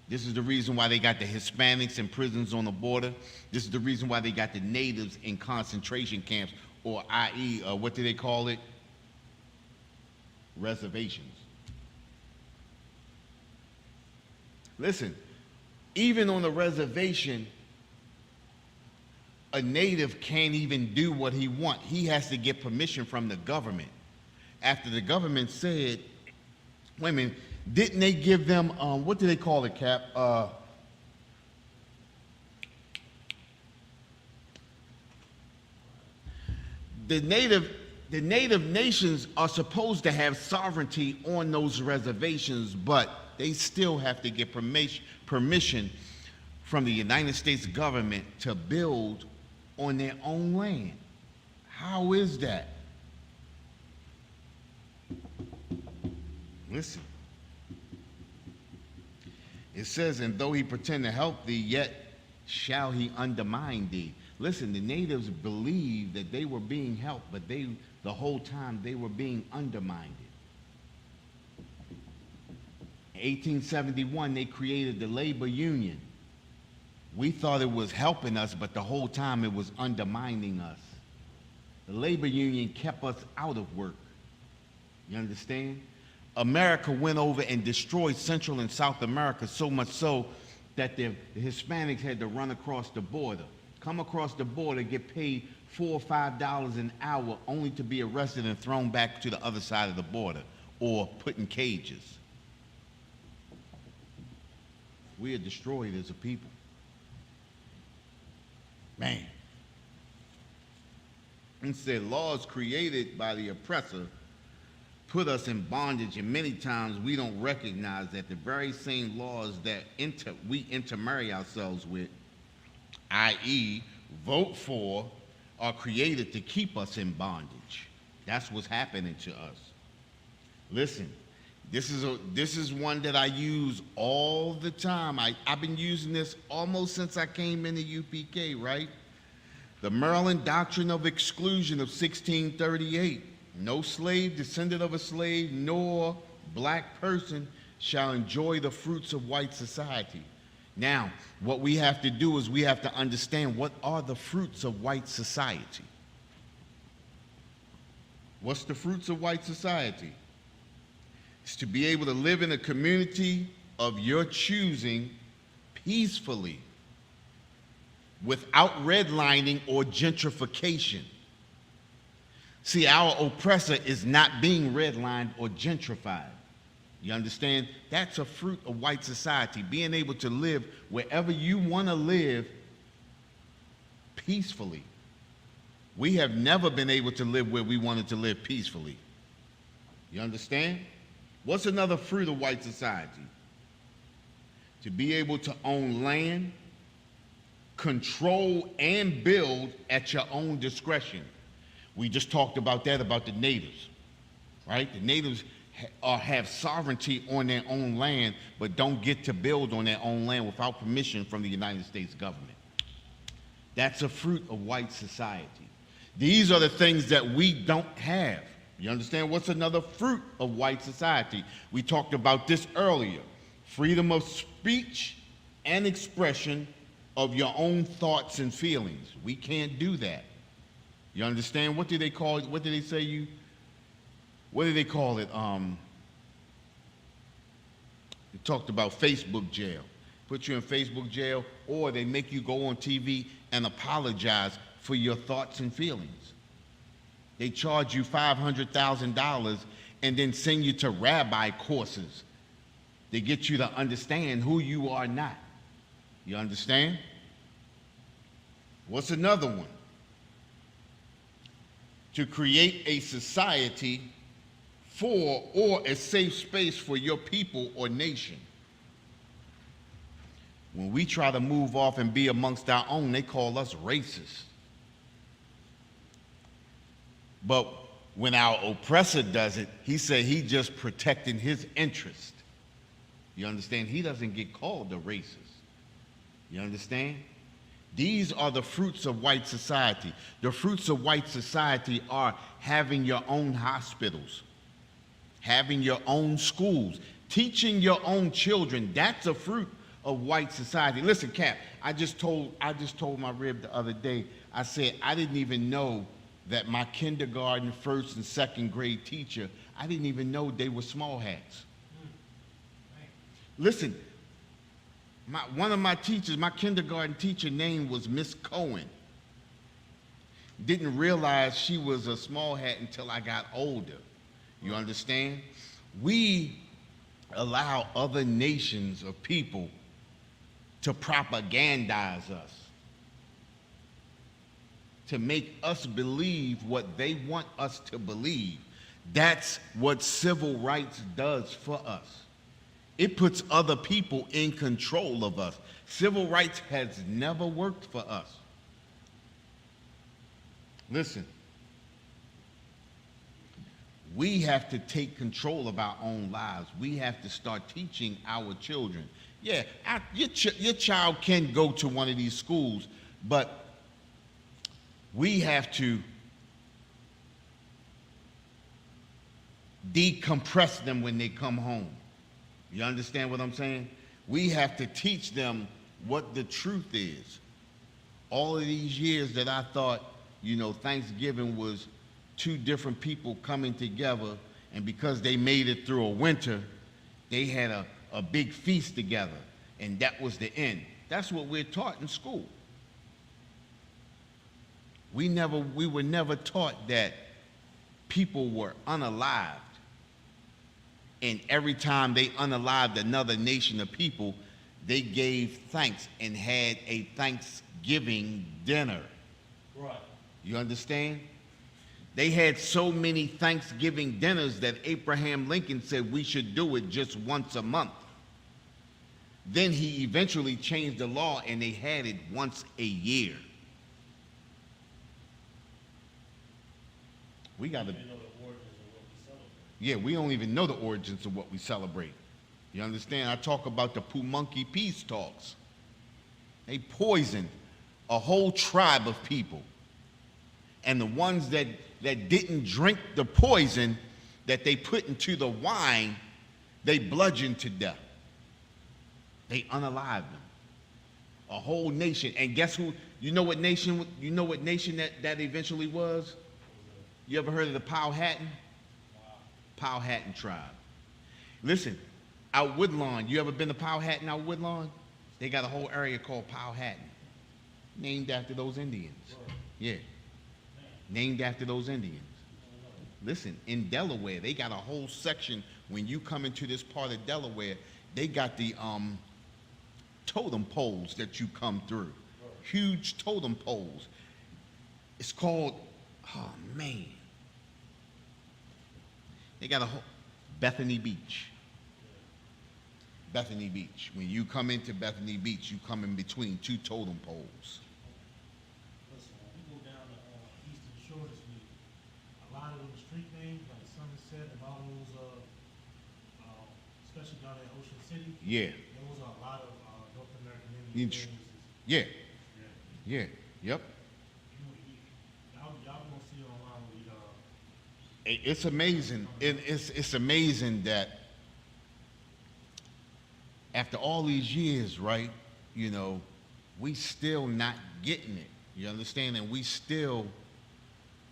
A: This is the reason why they got the Hispanics in prisons on the border. This is the reason why they got the natives in concentration camps, or i.e., what do they call it? Reservations. Listen, even on the reservation, a native can't even do what he wants. He has to get permission from the government. After the government said, wait a minute, didn't they give them, what do they call it, Cap? The native nations are supposed to have sovereignty on those reservations, but they still have to get permission from the United States government to build on their own land. How is that? Listen. It says, and though he pretend to help thee, yet shall he undermine thee. Listen, the natives believed that they were being helped, but the whole time they were being undermined. In 1871, they created the labor union. We thought it was helping us, but the whole time it was undermining us. The labor union kept us out of work. You understand? America went over and destroyed Central and South America, so much so that the Hispanics had to run across the border, come across the border, get paid $4 or $5 an hour, only to be arrested and thrown back to the other side of the border or put in cages. We are destroyed as a people. Man. And said, laws created by the oppressor put us in bondage, and many times we don't recognize that the very same laws that we intermarry ourselves with, i.e., vote for, are created to keep us in bondage. That's what's happening to us. Listen, this is one that I use all the time. I've been using this almost since I came into UPK, right? The Maryland Doctrine of Exclusion of 1638. No slave, descendant of a slave, nor black person shall enjoy the fruits of white society. Now, what we have to do is we have to understand, what are the fruits of white society? What's the fruits of white society? It's to be able to live in a community of your choosing peacefully, without redlining or gentrification. See, our oppressor is not being redlined or gentrified. You understand? That's a fruit of white society, being able to live wherever you want to live peacefully. We have never been able to live where we wanted to live peacefully. You understand? What's another fruit of white society? To be able to own land, control, and build at your own discretion. We just talked about that, about the natives, right? The natives have sovereignty on their own land, but don't get to build on their own land without permission from the United States government. That's a fruit of white society. These are the things that we don't have. You understand? What's another fruit of white society? We talked about this earlier. Freedom of speech and expression of your own thoughts and feelings. We can't do that. You understand? What do they call it? What do they say you? What do they call it? They talked about Facebook jail. Put you in Facebook jail, or they make you go on TV and apologize for your thoughts and feelings. They charge you $500,000 and then send you to rabbi courses. They get you to understand who you are not. You understand? What's another one? To create a society for or a safe space for your people or nation. When we try to move off and be amongst our own, they call us racist. But when our oppressor does it, he said he just protecting his interest. You understand? He doesn't get called a racist. You understand? These are the fruits of white society. The fruits of white society are having your own hospitals, having your own schools, teaching your own children. That's a fruit of white society. Listen, Cap, I just told my rib the other day, I said I didn't even know that my kindergarten, first and second grade teacher, I didn't even know they were small hats. Listen, one of my teachers, my kindergarten teacher name was Miss Cohen. Didn't realize she was a small hat until I got older. You understand? We allow other nations of people to propagandize us, to make us believe what they want us to believe. That's what civil rights does for us. It puts other people in control of us. Civil rights has never worked for us. Listen, we have to take control of our own lives. We have to start teaching our children. Yeah, your child can go to one of these schools, but we have to decompress them when they come home. You understand what I'm saying? We have to teach them what the truth is. All of these years that I thought, Thanksgiving was two different people coming together, and because they made it through a winter, they had a big feast together, and that was the end. That's what we're taught in school. We were never taught that people were unalived, and every time they unalived another nation of people, they gave thanks and had a Thanksgiving dinner.
B: Right.
A: You understand? They had so many Thanksgiving dinners that Abraham Lincoln said we should do it just once a month. Then he eventually changed the law and they had it once a year. We got to. Yeah, we don't even know the origins of what we celebrate. You understand? I talk about the Pamunkey peace talks. They poisoned a whole tribe of people. And the ones that didn't drink the poison that they put into the wine, they bludgeoned to death. They unalived them. A whole nation. And guess who? You know what nation that eventually was? You ever heard of the Powhatan? Powhatan tribe. Listen, Out Woodlawn, you ever been to Powhatan out Woodlawn? They got a whole area called Powhatan, named after those Indians. Yeah, named after those Indians. Listen, in Delaware, they got a whole section. When you come into this part of Delaware, they got the totem poles that you come through. Huge totem poles. It's called, oh man. They got a whole, Bethany Beach. Bethany Beach. When you come into Bethany Beach, you come in between two totem poles.
B: Listen, when we go down to Eastern Shore this week, a lot of those street names, like Somerset, and all those, especially down at Ocean City,
A: Yeah,
B: those are a lot of North American
A: You
B: Indian
A: tr-
B: names.
A: yeah,
B: Yeah.
A: yeah, yep.
B: Y'all gonna see online with
A: It's amazing. It's amazing that after all these years, right, you know, we still not getting it. You understand? And we still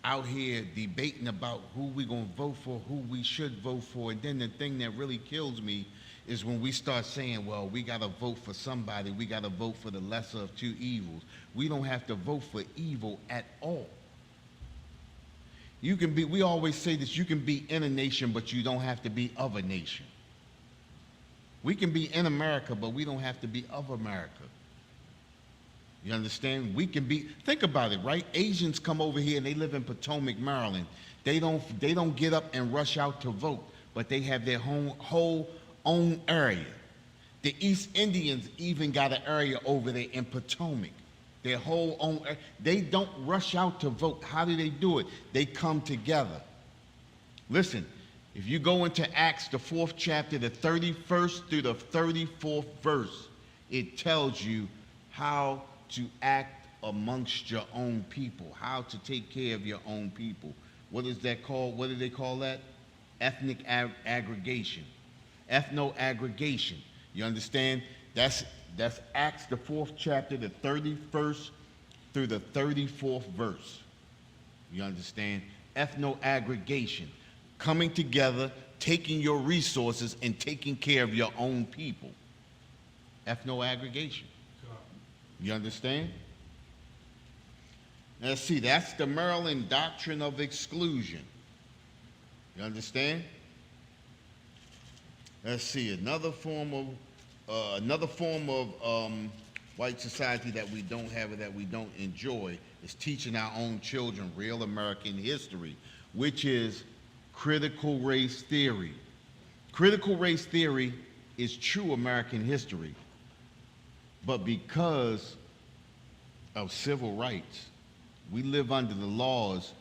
A: out here debating about who we gonna vote for, who we should vote for. And then the thing that really kills me is when we start saying, well, we gotta vote for somebody, we gotta vote for the lesser of two evils. We don't have to vote for evil at all. You can be, we always say this, you can be in a nation, but you don't have to be of a nation. We can be in America, but we don't have to be of America. You understand? We can be, think about it, right? Asians come over here and they live in Potomac, Maryland. They don't get up and rush out to vote, but they have their whole own area. The East Indians even got an area over there in Potomac. Their whole own, they don't rush out to vote. How do they do it? They come together. Listen, if you go into Acts, the 4th chapter, the 31st through the 34th verse, it tells you how to act amongst your own people, how to take care of your own people. What is that called? What do they call that? Ethnic aggregation. Ethno-aggregation. You understand? That's Acts, the 4th chapter, the 31st through the 34th verse. You understand? Ethno-aggregation. Coming together, taking your resources, and taking care of your own people. Ethno-aggregation. You understand? Now see, that's the Maryland doctrine of exclusion. You understand? Let's see, another form of white society that we don't have or that we don't enjoy is teaching our own children real American history, which is critical race theory. Critical race theory is true American history, but because of civil rights, we live under the laws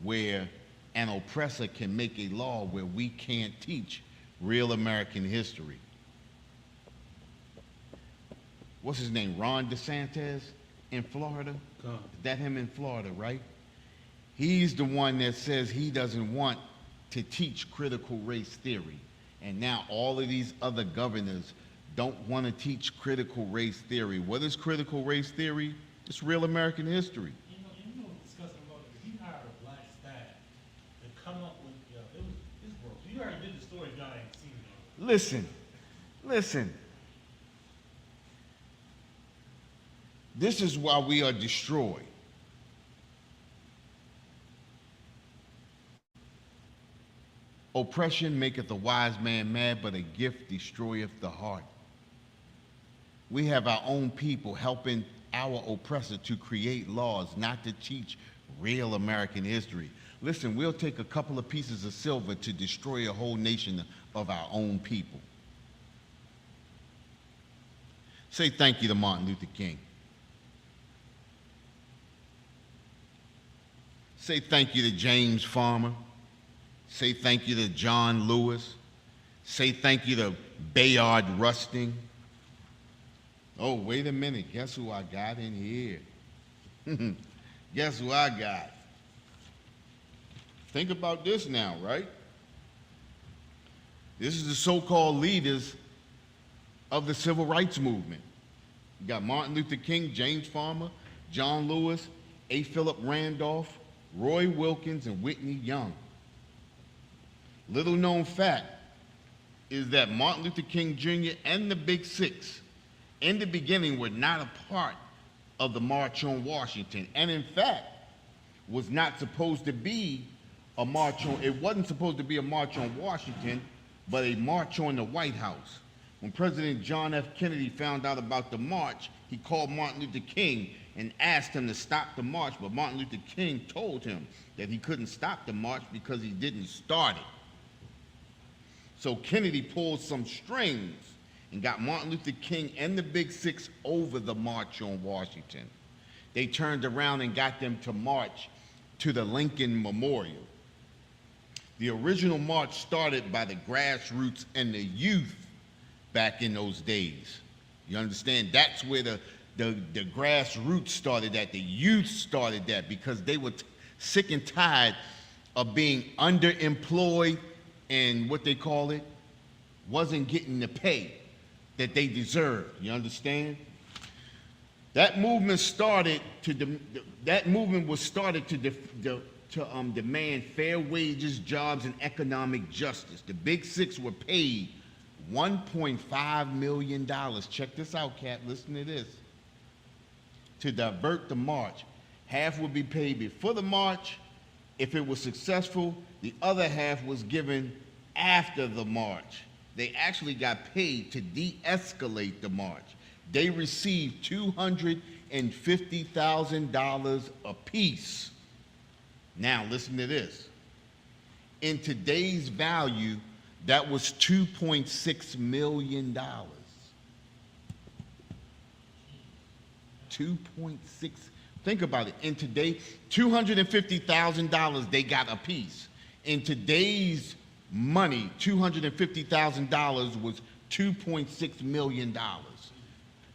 A: where an oppressor can make a law where we can't teach real American history. What's his name? Ron DeSantis in Florida? Is that him in Florida, right? He's the one that says he doesn't want to teach critical race theory. And now all of these other governors don't want to teach critical race theory. What is critical race theory? It's real American history.
B: You know, discussing about it, he hired a black staff to come up with, it was his work. You already did the story, y'all ain't seen it.
A: Listen. This is why we are destroyed. Oppression maketh a wise man mad, but a gift destroyeth the heart. We have our own people helping our oppressor to create laws, not to teach real American history. Listen, we'll take a couple of pieces of silver to destroy a whole nation of our own people. Say thank you to Martin Luther King. Say thank you to James Farmer. Say thank you to John Lewis. Say thank you to Bayard Rustin. Oh, wait a minute. Guess who I got in here? Guess who I got? Think about this now, right? This is the so-called leaders of the civil rights movement. You got Martin Luther King, James Farmer, John Lewis, A. Philip Randolph, Roy Wilkins, and Whitney Young. Little known fact, is that Martin Luther King Jr. and the Big Six, in the beginning, were not a part of the March on Washington, and in fact, was not supposed to be a march on, it wasn't supposed to be a march on Washington, but a march on the White House. When President John F. Kennedy found out about the march, he called Martin Luther King and asked him to stop the march, but Martin Luther King told him that he couldn't stop the march because he didn't start it. So Kennedy pulled some strings and got Martin Luther King and the Big Six over the March on Washington. They turned around and got them to march to the Lincoln Memorial. The original march started by the grassroots and the youth back in those days. You understand? That's where the grassroots started at. The youth started that because they were sick and tired of being underemployed and what they call it, wasn't getting the pay that they deserved. You understand? That movement started to demand fair wages, jobs, and economic justice. The Big Six were paid $1.5 million. Check this out, Cap. Listen to this. To divert the march. Half would be paid before the march. If it was successful, the other half was given after the march. They actually got paid to de-escalate the march. They received $250,000 apiece. Now, listen to this. In today's value, that was $2.6 million. 2.6. Think about it. In today, $250,000 they got apiece. In today's money, $250,000 was $2.6 million.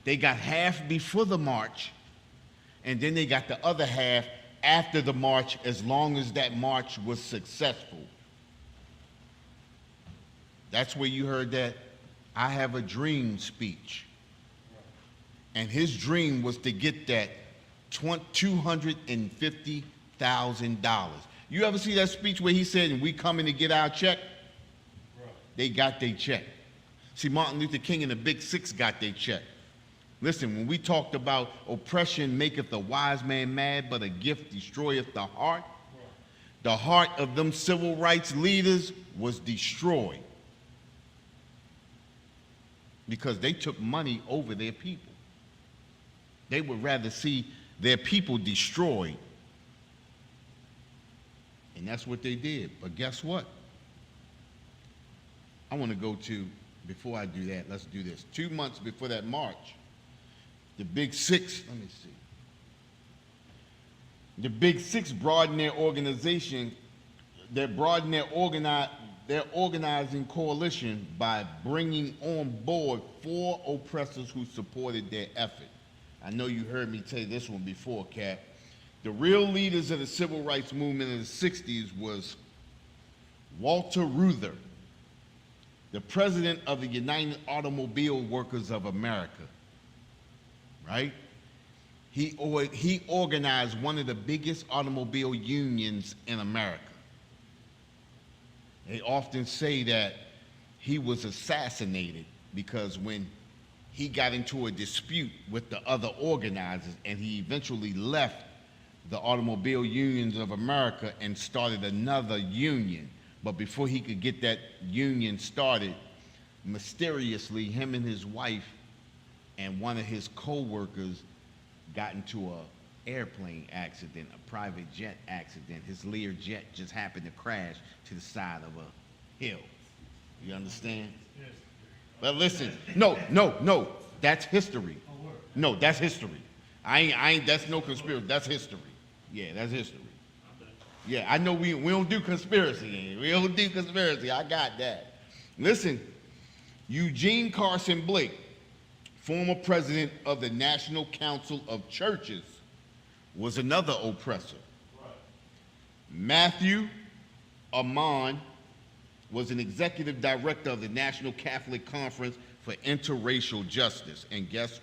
A: They got half before the march, and then they got the other half after the march, as long as that march was successful. That's where you heard that "I have a dream" speech. And his dream was to get that $250,000. You ever see that speech where he said, "And we coming to get our check"? They got their check. See, Martin Luther King and the Big Six got their check. Listen, when we talked about oppression maketh the wise man mad, but a gift destroyeth the heart of them civil rights leaders was destroyed because they took money over their people. They would rather see their people destroyed. And that's what they did. But guess what? I want to go to, before I do that, let's do this. 2 months before that march, the Big Six, let me see. The Big Six broadened their organization, their organizing coalition by bringing on board 4 oppressors who supported their effort. I know you heard me say this one before, Cap. The real leaders of the civil rights movement in the 60s was Walter Reuther, the president of the United Automobile Workers of America, right? He organized one of the biggest automobile unions in America. They often say that he was assassinated because when he got into a dispute with the other organizers and he eventually left the Automobile Unions of America and started another union. But before he could get that union started, mysteriously, him and his wife and one of his co-workers got into an airplane accident, a private jet accident. His Lear jet just happened to crash to the side of a hill. You understand?
B: Yes.
A: But listen, no, that's history. No, that's history. I ain't, that's no conspiracy, that's history. Yeah, that's history. Yeah, I know we don't do conspiracy. We don't do conspiracy, I got that. Listen, Eugene Carson Blake, former president of the National Council of Churches, was another oppressor. Right. Matthew Amon was an executive director of the National Catholic Conference for Interracial Justice. And guess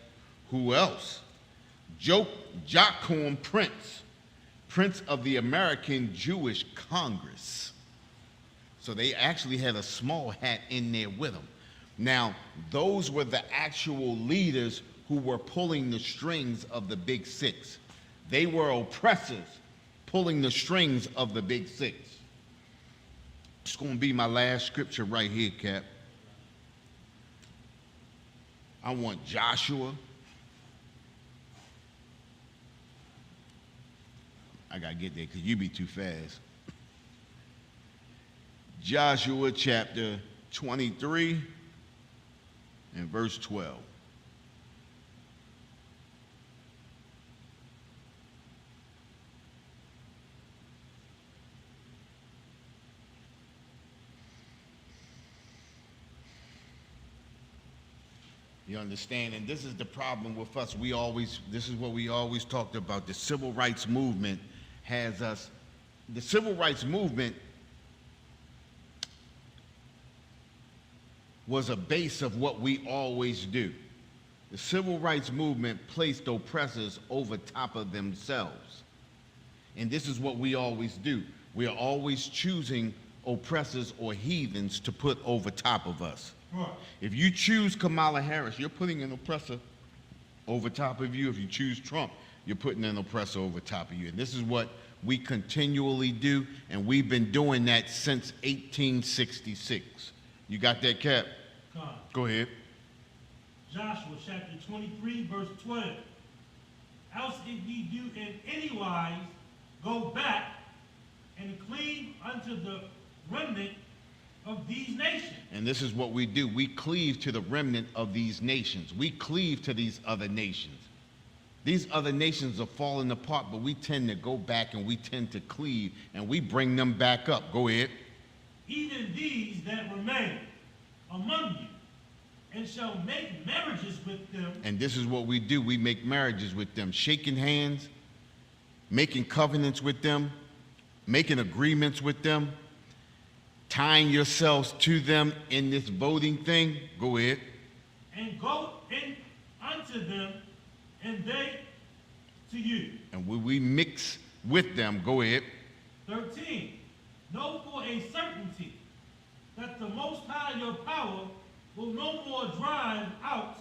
A: who else? Joachim Prince of the American Jewish Congress. So they actually had a small hat in there with them. Now, those were the actual leaders who were pulling the strings of the Big Six. They were oppressors pulling the strings of the Big Six. It's going to be my last scripture right here, Cap. I want Joshua. I got to get there because you be too fast. Joshua chapter 23 and verse 12. You understand? And this is the problem with us. This is what we always talked about. The civil rights movement has us, the civil rights movement was a base of what we always do. The civil rights movement placed oppressors over top of themselves. And this is what we always do. We are always choosing oppressors or heathens to put over top of us.
B: Right.
A: If you choose Kamala Harris, you're putting an oppressor over top of you. If you choose Trump, you're putting an oppressor over top of you. And this is what we continually do, and we've been doing that since 1866. You got that, Cap?
B: Come.
A: Go ahead.
B: Joshua chapter 23, verse 12. Else if ye do in any wise go back and cleave unto the remnant of these nations.
A: And this is what we do. We cleave to the remnant of these nations. We cleave to these other nations. These other nations are falling apart, but we tend to go back and we tend to cleave and we bring them back up. Go ahead.
B: Even these that remain among you, and shall make marriages with them.
A: And this is what we do. We make marriages with them, shaking hands, making covenants with them, making agreements with them, tying yourselves to them in this voting thing. Go ahead.
B: And go in unto them, and they to you.
A: And when we mix with them, go ahead.
B: 13. Know for a certainty that the Most High your power will no more drive out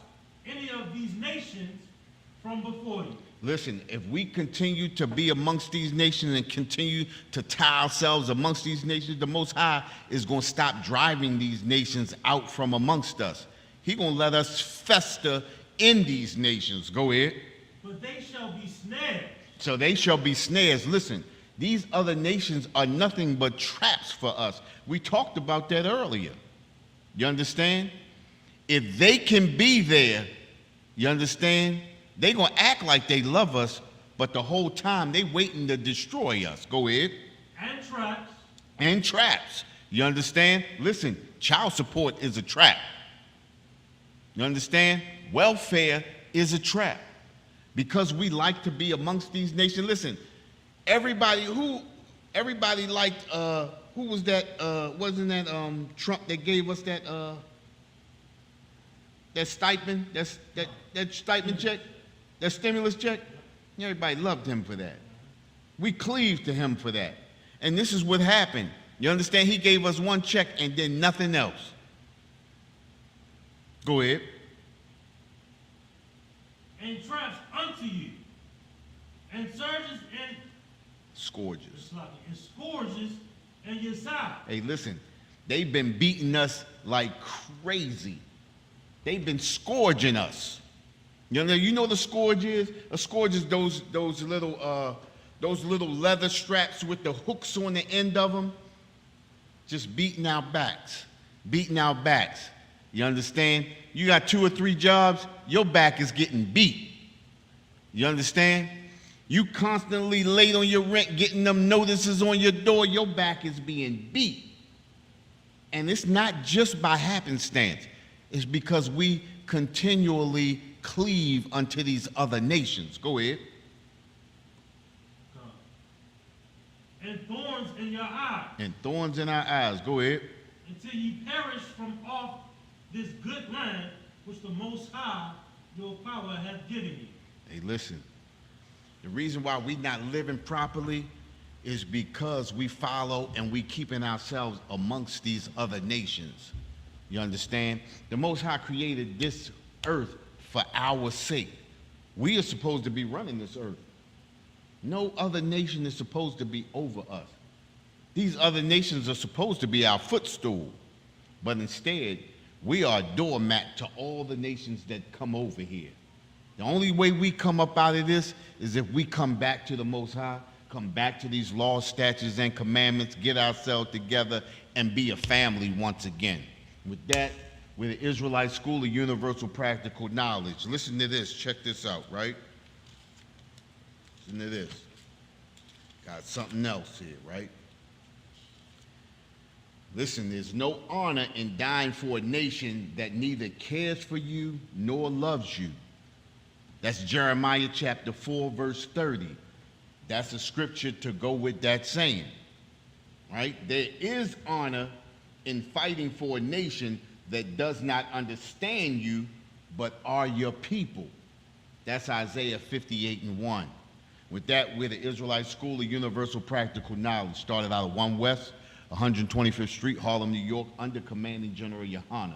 B: any of these nations from before you.
A: Listen, if we continue to be amongst these nations and continue to tie ourselves amongst these nations, the Most High is going to stop driving these nations out from amongst us. He's going to let us fester in these nations. Go ahead.
B: But they shall be snared.
A: So they shall be snares. Listen, these other nations are nothing but traps for us. We talked about that earlier. You understand? If they can be there, you understand? They're going to act like they love us, but the whole time they waiting to destroy us. Go ahead.
B: And traps.
A: And traps. You understand? Listen, child support is a trap. You understand? Welfare is a trap. Because we like to be amongst these nations. Listen, everybody liked, who was that, wasn't that Trump that gave us that stipend, that stipend check, that stimulus check? Everybody loved him for that. We cleaved to him for that. And this is what happened. You understand? He gave us one check and then nothing else. Go ahead.
B: And traps unto you, and surges and
A: Scourges.
B: and scourges in your side.
A: Hey, listen, they've been beating us like crazy. They've been scourging us. You know the scourge is? A scourge is those little leather straps with the hooks on the end of them, just beating our backs, beating our backs. You understand? You got 2 or 3 jobs, your back is getting beat. You understand? You constantly late on your rent, getting them notices on your door, your back is being beat. And it's not just by happenstance. It's because we continually cleave unto these other nations. Go ahead.
B: And thorns in your eyes.
A: And thorns in our eyes. Go ahead.
B: Until you perish from off this good land which the Most High your power hath given you.
A: Hey, listen. The reason why we're not living properly is because we follow and we keeping ourselves amongst these other nations. You understand? The Most High created this earth for our sake. We are supposed to be running this earth. No other nation is supposed to be over us. These other nations are supposed to be our footstool, but instead, we are a doormat to all the nations that come over here. The only way we come up out of this is if we come back to the Most High, come back to these laws, statutes, and commandments, get ourselves together, and be a family once again. With that, we're the Israelite School of Universal Practical Knowledge. Listen to this. Check this out, right? Listen to this. Got something else here, right? Listen, there's no honor in dying for a nation that neither cares for you nor loves you. That's Jeremiah chapter 4, verse 30. That's a scripture to go with that saying, right? There is honor in fighting for a nation that does not understand you, but are your people. That's Isaiah 58:1. With that, we're the Israelite School of Universal Practical Knowledge. Started out at 1 West, 125th Street, Harlem, New York, under Commanding General Yohana.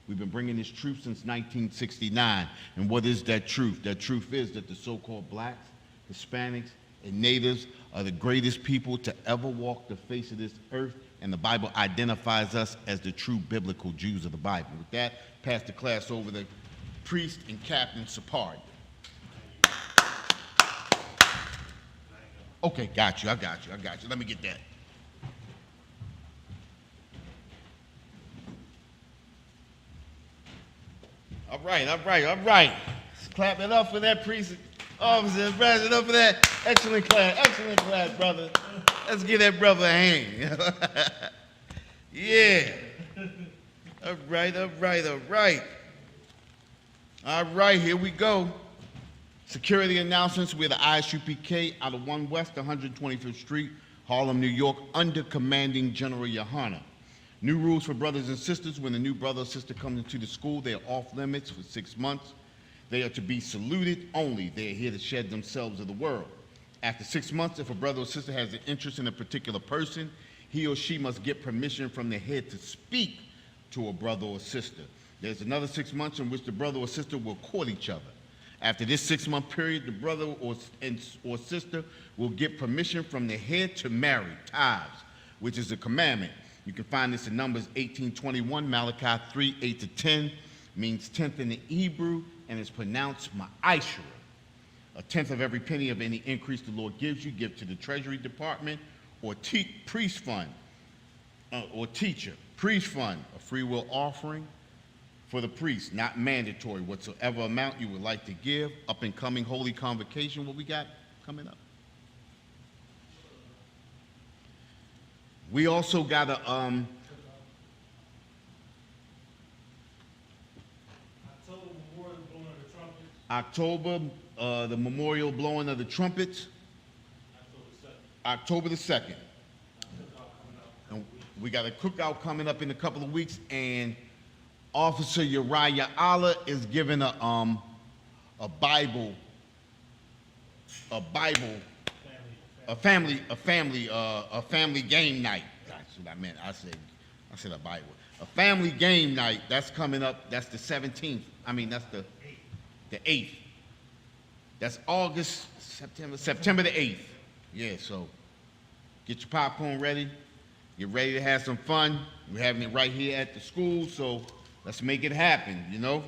A: We've been bringing this truth since 1969. And what is that truth? That truth is that the so-called blacks, Hispanics, and natives are the greatest people to ever walk the face of this earth, and the Bible identifies us as the true biblical Jews of the Bible. With that, pass the class over to Priest and Captain Sapari. Okay, got you. Let me get that. All right. Let's clap it up for that priest officer. Pass it up for that. Excellent class, brother. Let's give that brother a hand. Yeah. All right. All right, here we go. Security announcements. We're the ISUPK out of 1 West, 125th Street, Harlem, New York, under Commanding General Yohana. New rules for brothers and sisters. When a new brother or sister comes into the school, they are off limits for 6 months. They are to be saluted only. They are here to shed themselves of the world. After 6 months, if a brother or sister has an interest in a particular person, he or she must get permission from the head to speak to a brother or sister. There's another 6 months in which the brother or sister will court each other. After this 6-month period, the brother or sister will get permission from the head to marry, tithes, which is a commandment. You can find this in Numbers 18:21, Malachi 3:8-10, means 10th in the Hebrew, and is pronounced ma'ashra. A tenth of every penny of any increase the Lord gives you, give to the Treasury Department or priest fund, or teacher. Priest fund, a free will offering for the priest, not mandatory. Whatsoever amount you would like to give. Up and coming Holy Convocation, what we got coming up? We also got a October, the memorial blowing of the trumpets. October the 2nd. And we got a cookout coming up in a couple of weeks, and Officer Uriah Allah is giving a family game night. That's what I meant. I said a Bible. A family game night. That's coming up. That's the 17th. That's the 8th. That's September the 8th. Yeah, so get your popcorn ready. Get ready to have some fun. We're having it right here at the school, so let's make it happen, you know.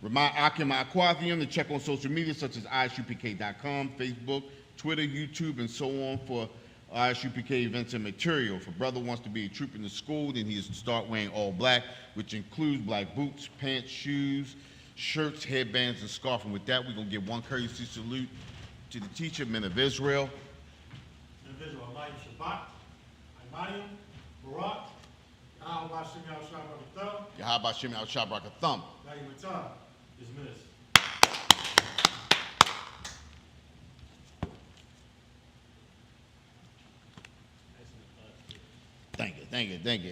A: Remind Akim Aquathium to check on social media such as isupk.com, Facebook, Twitter, YouTube, and so on for ISUPK events and material. If a brother wants to be a troop in the school, then he has to start wearing all black, which includes black boots, pants, shoes, shirts, headbands, and scarf. And with that, we're going to give one courtesy salute to the teacher, men of Israel.
C: Men of Israel, Amayim Shabbat, Amayim, Barak, Yahweh Shem Yahweh
A: Yahweh Shem Yahweh Thumb.
C: Yahweh dismissed.
A: Thank you.